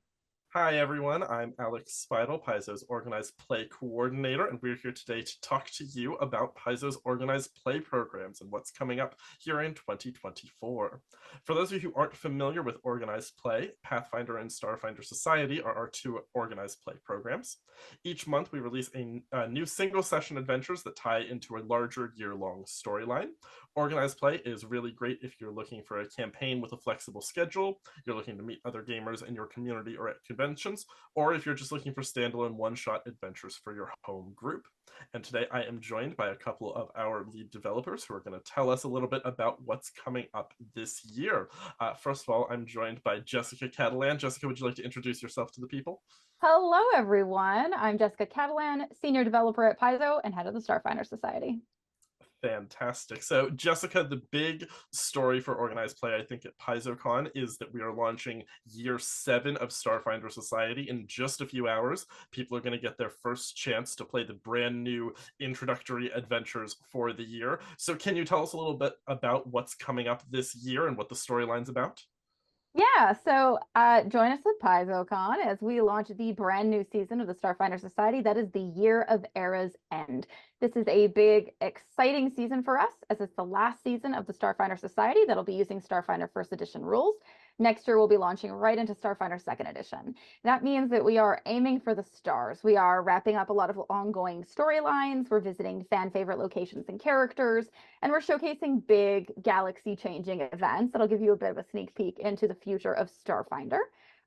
Hi, everyone. I'm Alex Speidel, Paizo's Organized Play Coordinator, and we're here today to talk to you about Paizo's Organized Play programs and what's coming up here in 2024. For those of you who aren't familiar with Organized Play, Pathfinder and Starfinder Society are our two Organized Play programs. Each month, we release a new single-session adventures that tie into a larger year-long storyline. Organized Play is really great if you're looking for a campaign with a flexible schedule, you're looking to meet other gamers in your community or at conventions, or if you're just looking for standalone one-shot adventures for your home group. And today I am joined by a couple of our lead developers who are going to tell us a little bit about what's coming up this year. First of all, I'm joined by Jessica Catalan. Jessica, would you like to introduce yourself to the people? Hello, everyone. I'm Jessica Catalan, Senior Developer at Paizo and Head of the Starfinder Society. Fantastic. So, Jessica, the big story for Organized Play, I think, at PaizoCon is that we are launching year 7 of Starfinder Society in just a few hours. People are going to get their first chance to play the brand new introductory adventures for the year. So, can you tell us a little bit about what's coming up this year and what the storyline's about? Yeah, so join us at PaizoCon as we launch the brand new season of the Starfinder Society. That is the Year of Era's End. This is a big, exciting season for us, as it's the last season of the Starfinder Society that'll be using Starfinder First Edition rules. Next year, we'll be launching right into Starfinder Second Edition. That means that we are aiming for the stars. We are wrapping up a lot of ongoing storylines. We're visiting fan favorite locations and characters, and we're showcasing big galaxy-changing events that'll give you a bit of a sneak peek into the future of Starfinder.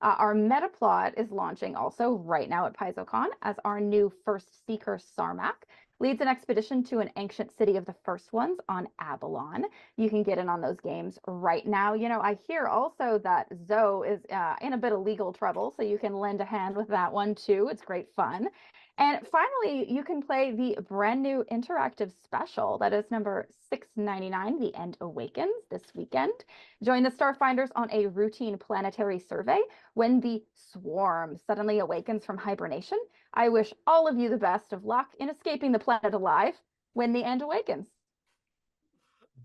Our meta plot is launching also right now at PaizoCon as our new First Seeker Sarmak leads an expedition to an ancient city of the first ones on Abalon. You can get in on those games right now. You know, I hear also that Zoe is in a bit of legal trouble, so you can lend a hand with that one too. It's great fun. And finally, you can play the brand new interactive special that is number 699, The End Awakens, this weekend. Join the Starfinders on a routine planetary survey when the swarm suddenly awakens from hibernation. I wish all of you the best of luck in escaping the planet alive when the end awakens.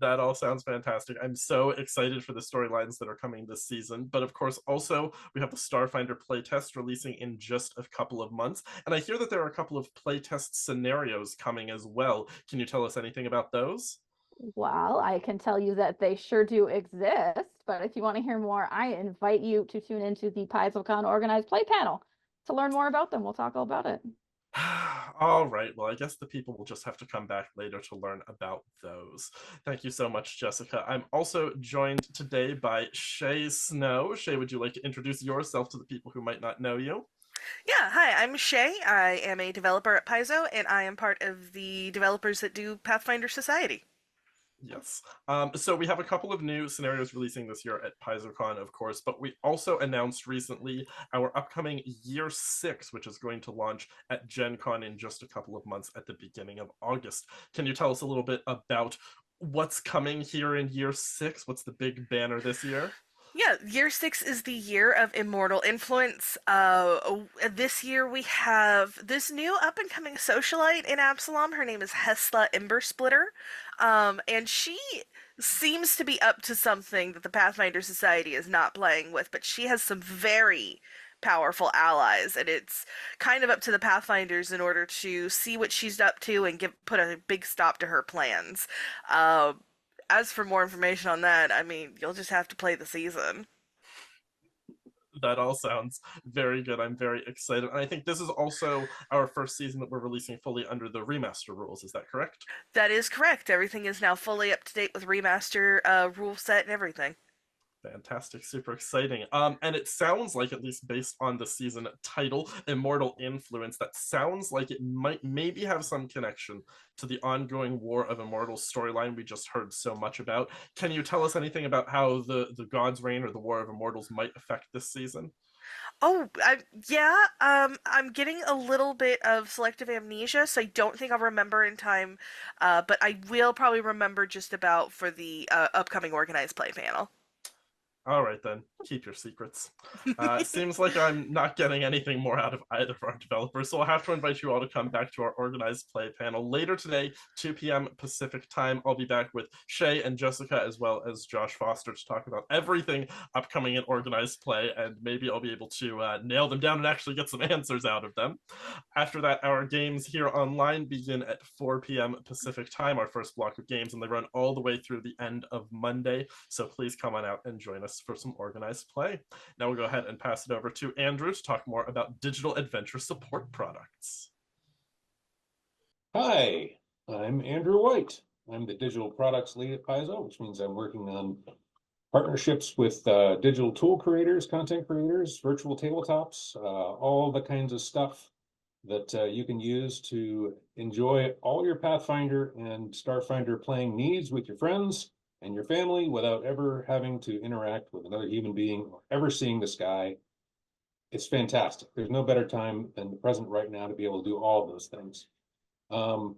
That all sounds fantastic. I'm so excited for the storylines that are coming this season. But of course, also, we have the Starfinder Playtest releasing in just a couple of months. And I hear that there are a couple of playtest scenarios coming as well. Can you tell us anything about those? Well, I can tell you that they sure do exist. But if you want to hear more, I invite you to tune into the PaizoCon Organized Play panel to learn more about them. We'll talk all about it. All right. Well, I guess the people will just have to come back later to learn about those. Thank you so much, Jessica. I'm also joined today by Shay Snow. Shay, would you like to introduce yourself to the people who might not know you? Yeah, hi, I'm Shay. I am a developer at Paizo, and I am part of the developers that do Pathfinder Society. Yes. So we have a couple of new scenarios releasing this year at PaizoCon, of course, but we also announced recently our upcoming Year 6, which is going to launch at Gen Con in just a couple of months at the beginning of August. Can you tell us a little bit about what's coming here in Year 6? What's the big banner this year? Yeah, Year 6 is the year of Immortal Influence. This year we have this new up-and-coming socialite in Absalom. Her name is Hesla Embersplitter, and she seems to be up to something that the Pathfinder Society is not playing with, but she has some very powerful allies, and it's kind of up to the Pathfinders in order to see what she's up to and put a big stop to her plans. As for more information on that, I mean, you'll just have to play the season. That all sounds very good. I'm very excited. And I think this is also our first season that we're releasing fully under the Remaster rules. Is that correct? That is correct. Everything is now fully up to date with Remaster rule set and everything. Fantastic, super exciting. And it sounds like, at least based on the season title, Immortal Influence, that sounds like it might maybe have some connection to the ongoing War of Immortals storyline we just heard so much about. Can you tell us anything about how the God's Reign or the War of Immortals might affect this season? Oh, yeah, I'm getting a little bit of selective amnesia, so I don't think I'll remember in time, but I will probably remember just about for the upcoming Organized Play panel. All right, then. Keep your secrets. Seems like I'm not getting anything more out of either of our developers, so I'll have to invite you all to come back to our organized play panel later today, 2 p.m. Pacific time. I'll be back with Shay and Jessica as well as Josh Foster to talk about everything upcoming in organized play, and maybe I'll be able to nail them down and actually get some answers out of them. After that, our games here online begin at 4 p.m. Pacific time, our first block of games, and they run all the way through the end of Monday, so please come on out and join us for some organized play. Now we'll go ahead and pass it over to Andrew to talk more about digital adventure support products. Hi, I'm Andrew White. I'm the digital products lead at Paizo, which means I'm working on partnerships with digital tool creators, content creators, virtual tabletops, all the kinds of stuff that you can use to enjoy all your Pathfinder and Starfinder playing needs with your friends and your family without ever having to interact with another human being or ever seeing the sky. It's fantastic. There's no better time than the present right now to be able to do all of those things. And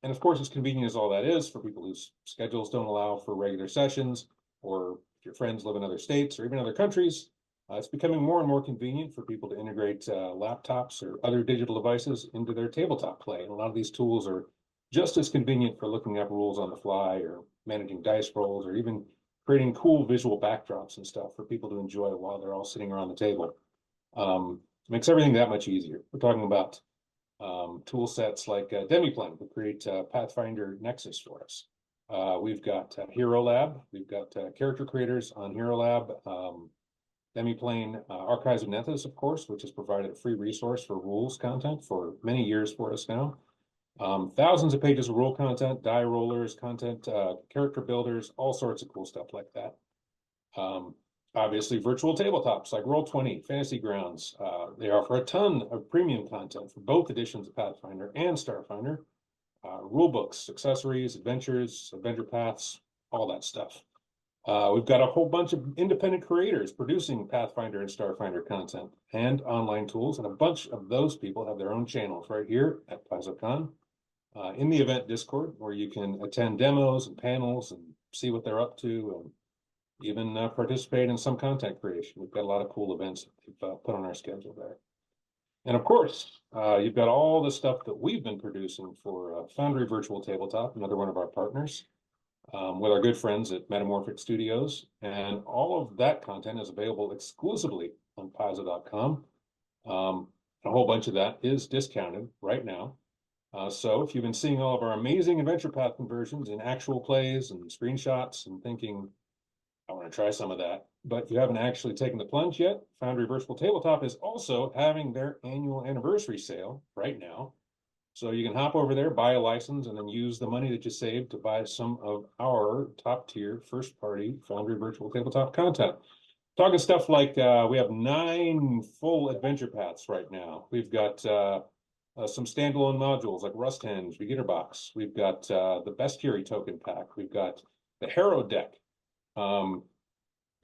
of course, as convenient as all that is for people whose schedules don't allow for regular sessions, or if your friends live in other states or even other countries, it's becoming more and more convenient for people to integrate laptops or other digital devices into their tabletop play. And a lot of these tools are just as convenient for looking up rules on the fly or managing dice rolls or even creating cool visual backdrops and stuff for people to enjoy while they're all sitting around the table. Makes everything that much easier. We're talking about tool sets like Demiplane to create Pathfinder Nexus for us. We've got Hero Lab. We've got character creators on Hero Lab. Demiplane Archives of Nethys, of course, which has provided a free resource for rules content for many years for us now. Thousands of pages of rule content, die rollers, content, character builders, all sorts of cool stuff like that. Obviously, virtual tabletops like Roll20, Fantasy Grounds. They offer a ton of premium content for both editions of Pathfinder and Starfinder. Rule books, accessories, adventures, adventure paths, all that stuff. We've got a whole bunch of independent creators producing Pathfinder and Starfinder content and online tools, and a bunch of those people have their own channels right here at PaizoCon in the event Discord, where you can attend demos and panels and see what they're up to and even participate in some content creation. We've got a lot of cool events that we've put on our schedule there. And of course, you've got all the stuff that we've been producing for Foundry Virtual Tabletop, another one of our partners, with our good friends at Metamorphic Studios. And all of that content is available exclusively on Paizo.com. A whole bunch of that is discounted right now. So if you've been seeing all of our amazing Adventure Path conversions in actual plays and screenshots and thinking, I want to try some of that, but you haven't actually taken the plunge yet, Foundry Virtual Tabletop is also having their annual anniversary sale right now. So you can hop over there, buy a license, and then use the money that you saved to buy some of our top tier first party Foundry Virtual Tabletop content. Talking stuff like we have 9 full adventure paths right now. We've got some standalone modules like Rusthenge, Beginner Box. We've got the Bestiary token pack. We've got the Harrow deck.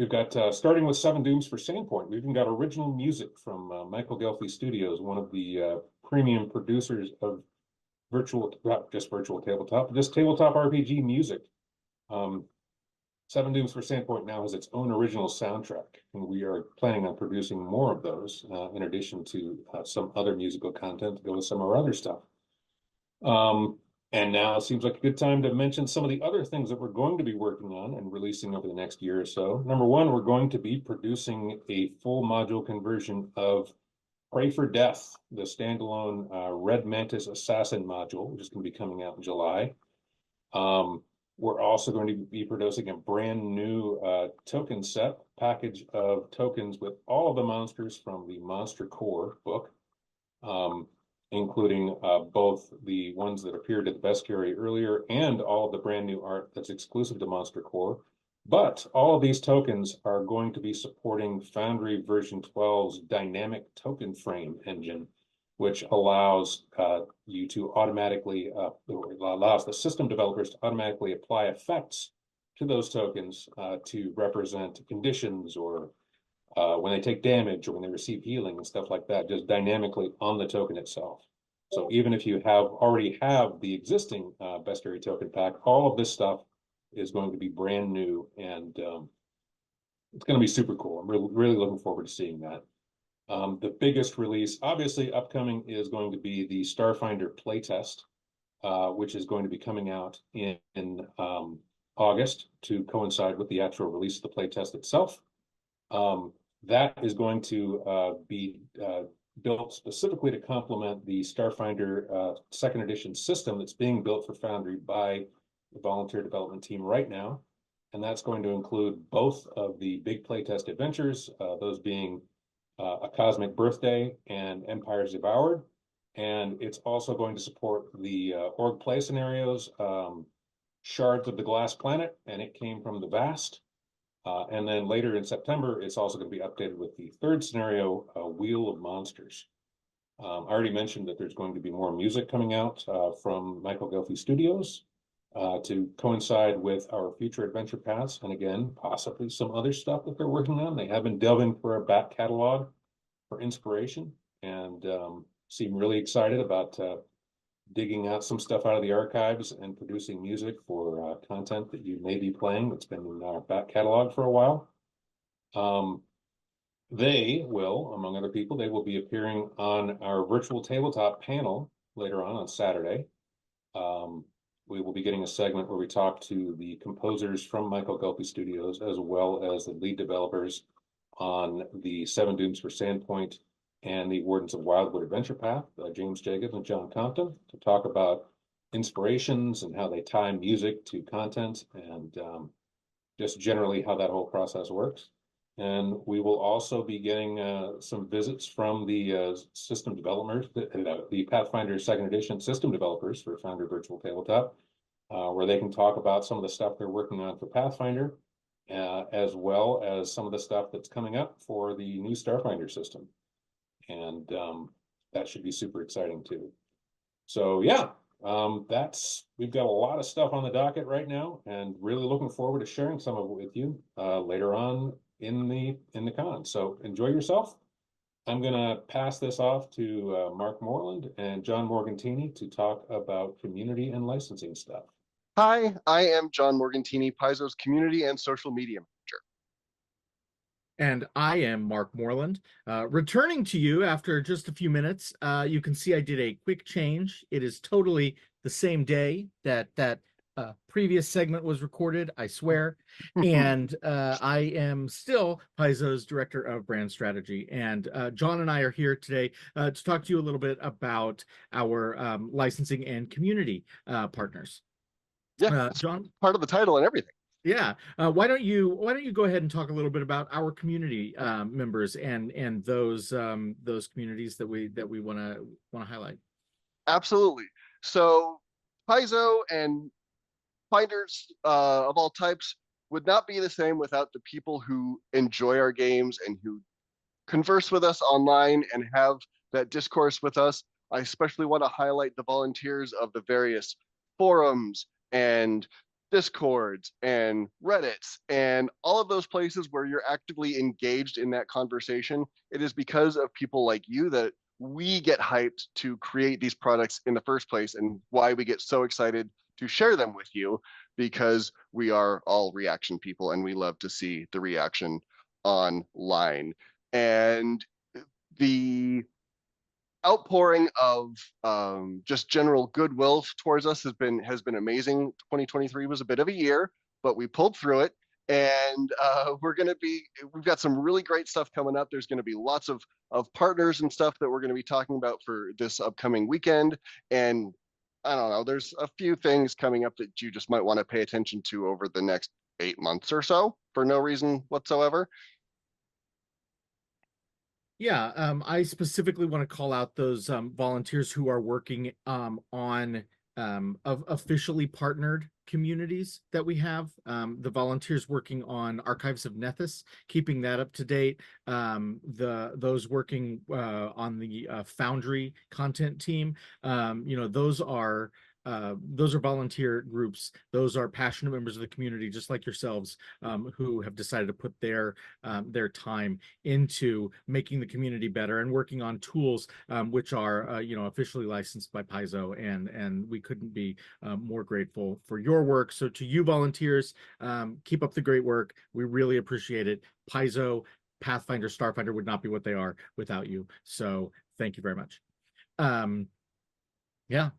We've got starting with 7 Dooms for Sandpoint. We've even got original music from Michael Gelfi Studios, one of the premium producers of not just virtual tabletop, but just tabletop RPG music. 7 Dooms for Sandpoint now has its own original soundtrack, and we are planning on producing more of those in addition to some other musical content to go with some of our other stuff. And now it seems like a good time to mention some of the other things that we're going to be working on and releasing over the next year or so. Number one, we're going to be producing a full module conversion of Pray for Death, the standalone Red Mantis Assassin module, which is going to be coming out in July. We're also going to be producing a brand new token set, package of tokens with all of the monsters from the Monster Core book, including both the ones that appeared at the Bestiary earlier and all of the brand new art that's exclusive to Monster Core. But all of these tokens are going to be supporting Foundry version 12's dynamic token frame engine, which allows you to automatically, allows the system developers to automatically apply effects to those tokens to represent conditions or when they take damage or when they receive healing and stuff like that, just dynamically on the token itself. So even if you already have the existing Bestiary token pack, all of this stuff is going to be brand new and it's going to be super cool. I'm really looking forward to seeing that. The biggest release, obviously, upcoming is going to be the Starfinder Playtest, which is going to be coming out in August to coincide with the actual release of the playtest itself. That is going to be built specifically to complement the Starfinder second edition system that's being built for Foundry by the volunteer development team right now. And that's going to include both of the big playtest adventures, those being A Cosmic Birthday and Empires Devoured. And it's also going to support the org play scenarios, Shards of the Glass Planet, and It Came from the Vast. And then later in September, it's also going to be updated with the third scenario, Wheel of Monsters. I already mentioned that there's going to be more music coming out from Michael Gelfi Studios to coincide with our future adventure paths. And again, possibly some other stuff that they're working on. They have been delving for a back catalog for inspiration and seem really excited about digging out some stuff out of the archives and producing music for content that you may be playing that's been in our back catalog for a while. They will, among other people, they will be appearing on our virtual tabletop panel later on Saturday. We will be getting a segment where we talk to the composers from Michael Gelfi Studios, as well as the lead developers on the Seven Dooms for Sandpoint and the Wardens of Wildwood Adventure Path, James Jacobs and John Compton, to talk about inspirations and how they tie music to content and just generally how that whole process works. And we will also be getting some visits from the system developers, the Pathfinder Second Edition system developers for Foundry Virtual Tabletop, where they can talk about some of the stuff they're working on for Pathfinder, as well as some of the stuff that's coming up for the new Starfinder system. And that should be super exciting too. So yeah, we've got a lot of stuff on the docket right now, and really looking forward to sharing some of it with you later on in the con. So enjoy yourself. I'm gonna pass this off to Mark Moreland and John Morgantini to talk about community and licensing stuff. Hi, I am John Morgantini, Paizo's community and social media manager. And I am Mark Moreland. Returning to you after just a few minutes, you can see I did a quick change. It is totally the same day that previous segment was recorded, I swear. And I am still Paizo's Director of Brand Strategy. And John and I are here today to talk to you a little bit about our licensing and community partners. Yeah, John, part of the title and everything. Yeah, why don't you go ahead and talk a little bit about our community members and those communities that we want to highlight. Absolutely. So Paizo and finders of all types would not be the same without the people who enjoy our games and who converse with us online and have that discourse with us. I especially want to highlight the volunteers of the various forums and Discords and Reddits and all of those places where you're actively engaged in that conversation. It is because of people like you that we get hyped to create these products in the first place, and why we get so excited to share them with you, because we are all reaction people and we love to see the reaction online. And the outpouring of just general goodwill towards us has been amazing. 2023 was a bit of a year, but we pulled through it, and we've got some really great stuff coming up. There's going to be lots of partners and stuff that we're going to be talking about for this upcoming weekend, and I don't know, there's a few things coming up that you just might want to pay attention to over the next 8 months or so for no reason whatsoever. Yeah, I specifically want to call out those volunteers who are working on officially partnered communities that we have. The volunteers working on Archives of Nethys, keeping that up to date. Those working on the Foundry content team. Those are those are volunteer groups. Those are passionate members of the community, just like yourselves, who have decided to put their time into making the community better and working on tools which are officially licensed by Paizo, and we couldn't be more grateful for your work. So to you volunteers, keep up the great work. We really appreciate it. Paizo, Pathfinder, Starfinder would not be what they are without you. So thank you very much. Yeah.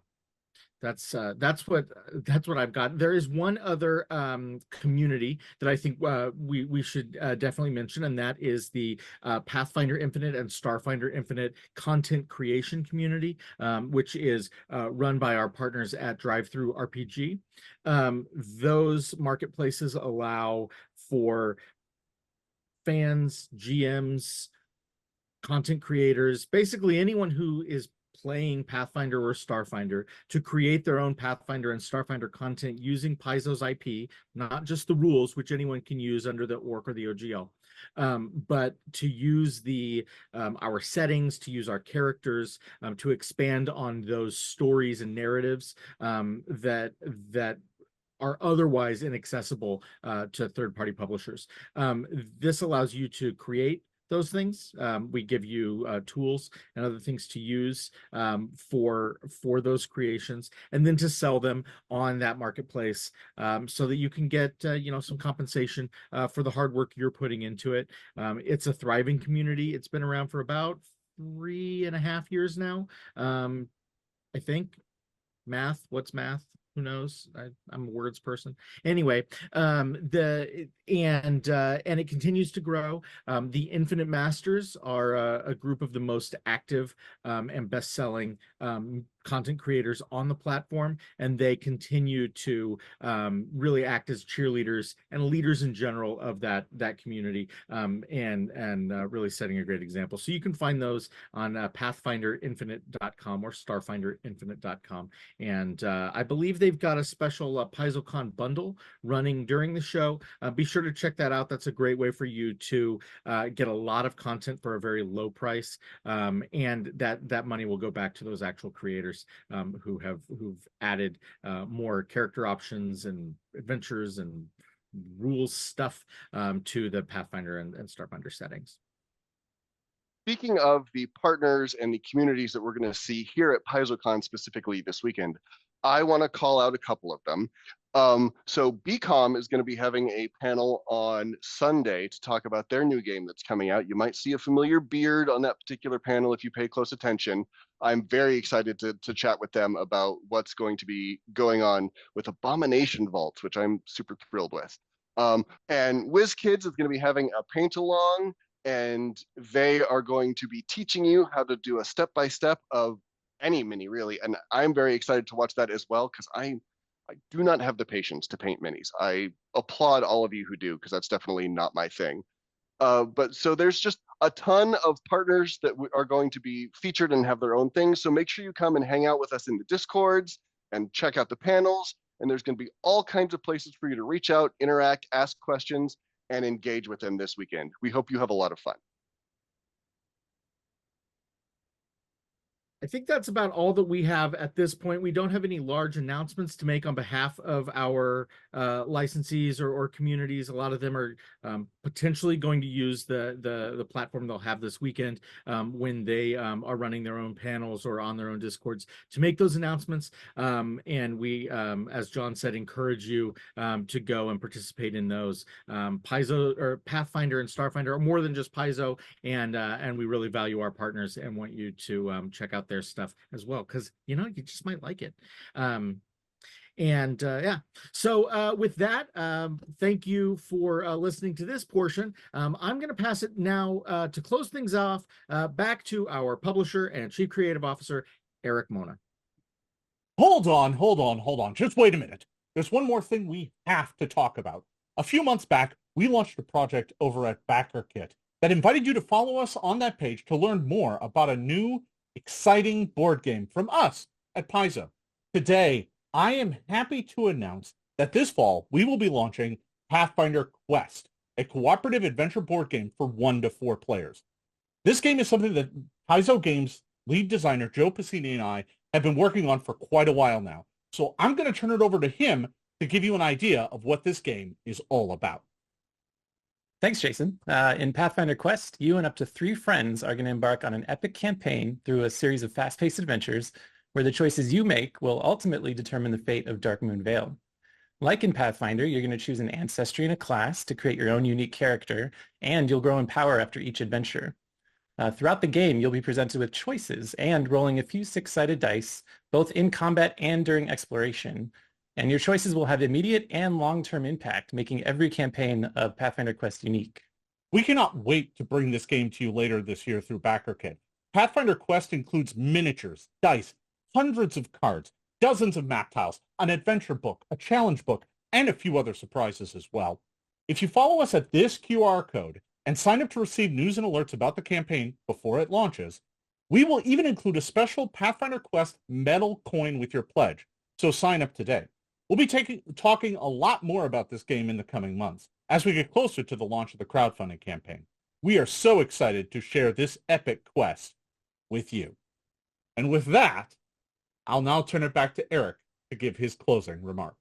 That's what I've got. There is one other community that I think we should definitely mention, and that is the Pathfinder Infinite and Starfinder Infinite content creation community, which is run by our partners at Drive-Thru RPG. Those marketplaces allow for fans, GMs, content creators, basically anyone who is playing Pathfinder or Starfinder to create their own Pathfinder and Starfinder content using Paizo's IP, not just the rules, which anyone can use under the ORC or the OGL, but to use our settings, to use our characters, to expand on those stories and narratives that are otherwise inaccessible to third-party publishers. This allows you to create those things. We give you tools and other things to use for those creations, and then to sell them on that marketplace so that you can get some compensation for the hard work you're putting into it. It's a thriving community. It's been around for about 3.5 years now. I think. What's math? Who knows? I'm a words person. Anyway, and it continues to grow. The Infinite Masters are a group of the most active and best-selling content creators on the platform, and they continue to really act as cheerleaders and leaders in general of that community, and really setting a great example. So you can find those on PathfinderInfinite.com or StarfinderInfinite.com, and I believe they've got a special PaizoCon bundle running during the show. Be sure to check that out. That's a great way for you to get a lot of content for a very low price, and that money will go back to those actual creators who've added more character options and adventures and rules stuff to the Pathfinder and Starfinder settings. Speaking of the partners and the communities that we're going to see here at PaizoCon specifically this weekend, I want to call out a couple of them. So BCOM is going to be having a panel on Sunday to talk about their new game that's coming out. You might see a familiar beard on that particular panel if you pay close attention. I'm very excited to chat with them about what's going to be going on with Abomination Vaults, which I'm super thrilled with. And WizKids is going to be having a paint along, and they are going to be teaching you how to do a step-by-step of any mini, really. And I'm very excited to watch that as well, because I do not have the patience to paint minis. I applaud all of you who do, because that's definitely not my thing. But so there's just a ton of partners that are going to be featured and have their own things. So make sure you come and hang out with us in the Discords and check out the panels. And there's going to be all kinds of places for you to reach out, interact, ask questions, and engage with them this weekend. We hope you have a lot of fun. I think that's about all that we have at this point. We don't have any large announcements to make on behalf of our licensees or communities. A lot of them are potentially going to use the platform they'll have this weekend when they are running their own panels or on their own Discords to make those announcements. And we, as John said, encourage you to go and participate in those. Paizo or Pathfinder and Starfinder are more than just Paizo, and we really value our partners and want you to check out their stuff as well, because you just might like it. Yeah, so with that, thank you for listening to this portion. I'm going to pass it now to close things off back to our publisher and Chief Creative Officer, Eric Mona. Hold on. Just wait a minute. There's one more thing we have to talk about. A few months back, we launched a project over at BackerKit that invited you to follow us on that page to learn more about a new, exciting board game from us at Paizo. Today, I am happy to announce that this fall, we will be launching Pathfinder Quest, a cooperative adventure board game for 1 to 4 players. This game is something that Paizo Games lead designer Joe Piscini and I have been working on for quite a while now. So I'm going to turn it over to him to give you an idea of what this game is all about. Thanks, Jason. In Pathfinder Quest, you and up to 3 friends are going to embark on an epic campaign through a series of fast-paced adventures where the choices you make will ultimately determine the fate of Darkmoon Vale. Like in Pathfinder, you're going to choose an ancestry and a class to create your own unique character, and you'll grow in power after each adventure. Throughout the game, you'll be presented with choices and rolling a few 6-sided dice, both in combat and during exploration. And your choices will have immediate and long-term impact, making every campaign of Pathfinder Quest unique. We cannot wait to bring this game to you later this year through BackerKit. Pathfinder Quest includes miniatures, dice, hundreds of cards, dozens of map tiles, an adventure book, a challenge book, and a few other surprises as well. If you follow us at this QR code and sign up to receive news and alerts about the campaign before it launches, we will even include a special Pathfinder Quest metal coin with your pledge, so sign up today. We'll be talking a lot more about this game in the coming months as we get closer to the launch of the crowdfunding campaign. We are so excited to share this epic quest with you. And with that, I'll now turn it back to Eric to give his closing remark.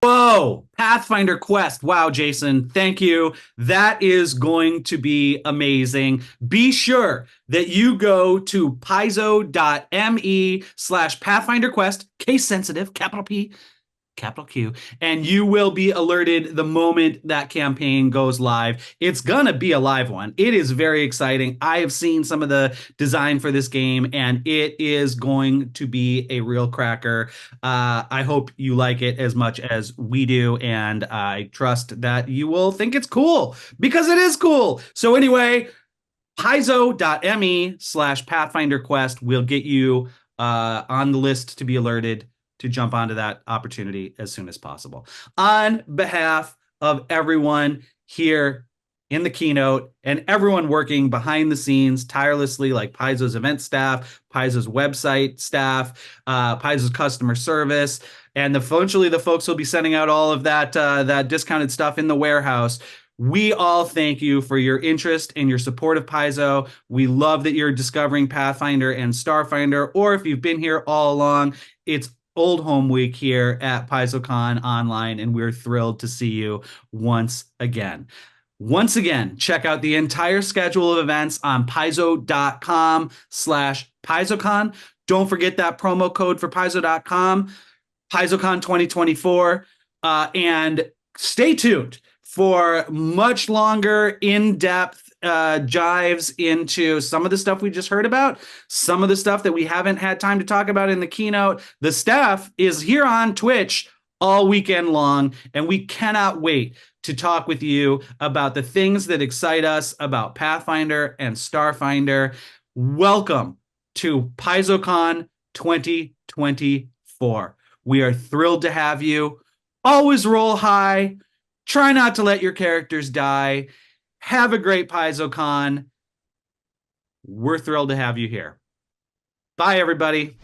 Whoa, Pathfinder Quest. Wow, Jason, thank you. That is going to be amazing. Be sure that you go to paizo.me/Pathfinder Quest, case sensitive, capital P, capital Q, and you will be alerted the moment that campaign goes live. It's gonna be a live one. It is very exciting. I have seen some of the design for this game, and it is going to be a real cracker. I hope you like it as much as we do, and I trust that you will think it's cool, because it is cool. So anyway, paizo.me/Pathfinder Quest will get you on the list to be alerted to jump onto that opportunity as soon as possible. On behalf of everyone here in the keynote and everyone working behind the scenes tirelessly, like Paizo's event staff, Paizo's website staff, Paizo's customer service, and eventually the folks will be sending out all of that discounted stuff in the warehouse. We all thank you for your interest and your support of Paizo. We love that you're discovering Pathfinder and Starfinder, or if you've been here all along, it's Old Home Week here at PaizoCon Online, and we're thrilled to see you once again. Once again, check out the entire schedule of events on paizo.com/PaizoCon. Don't forget that promo code for paizo.com, PaizoCon 2024, and stay tuned for much longer, in-depth dives into some of the stuff we just heard about, some of the stuff that we haven't had time to talk about in the keynote. The staff is here on Twitch all weekend long, and we cannot wait to talk with you about the things that excite us about Pathfinder and Starfinder. Welcome to PaizoCon 2024. We are thrilled to have you. Always roll high. Try not to let your characters die. Have a great PaizoCon. We're thrilled to have you here. Bye, everybody.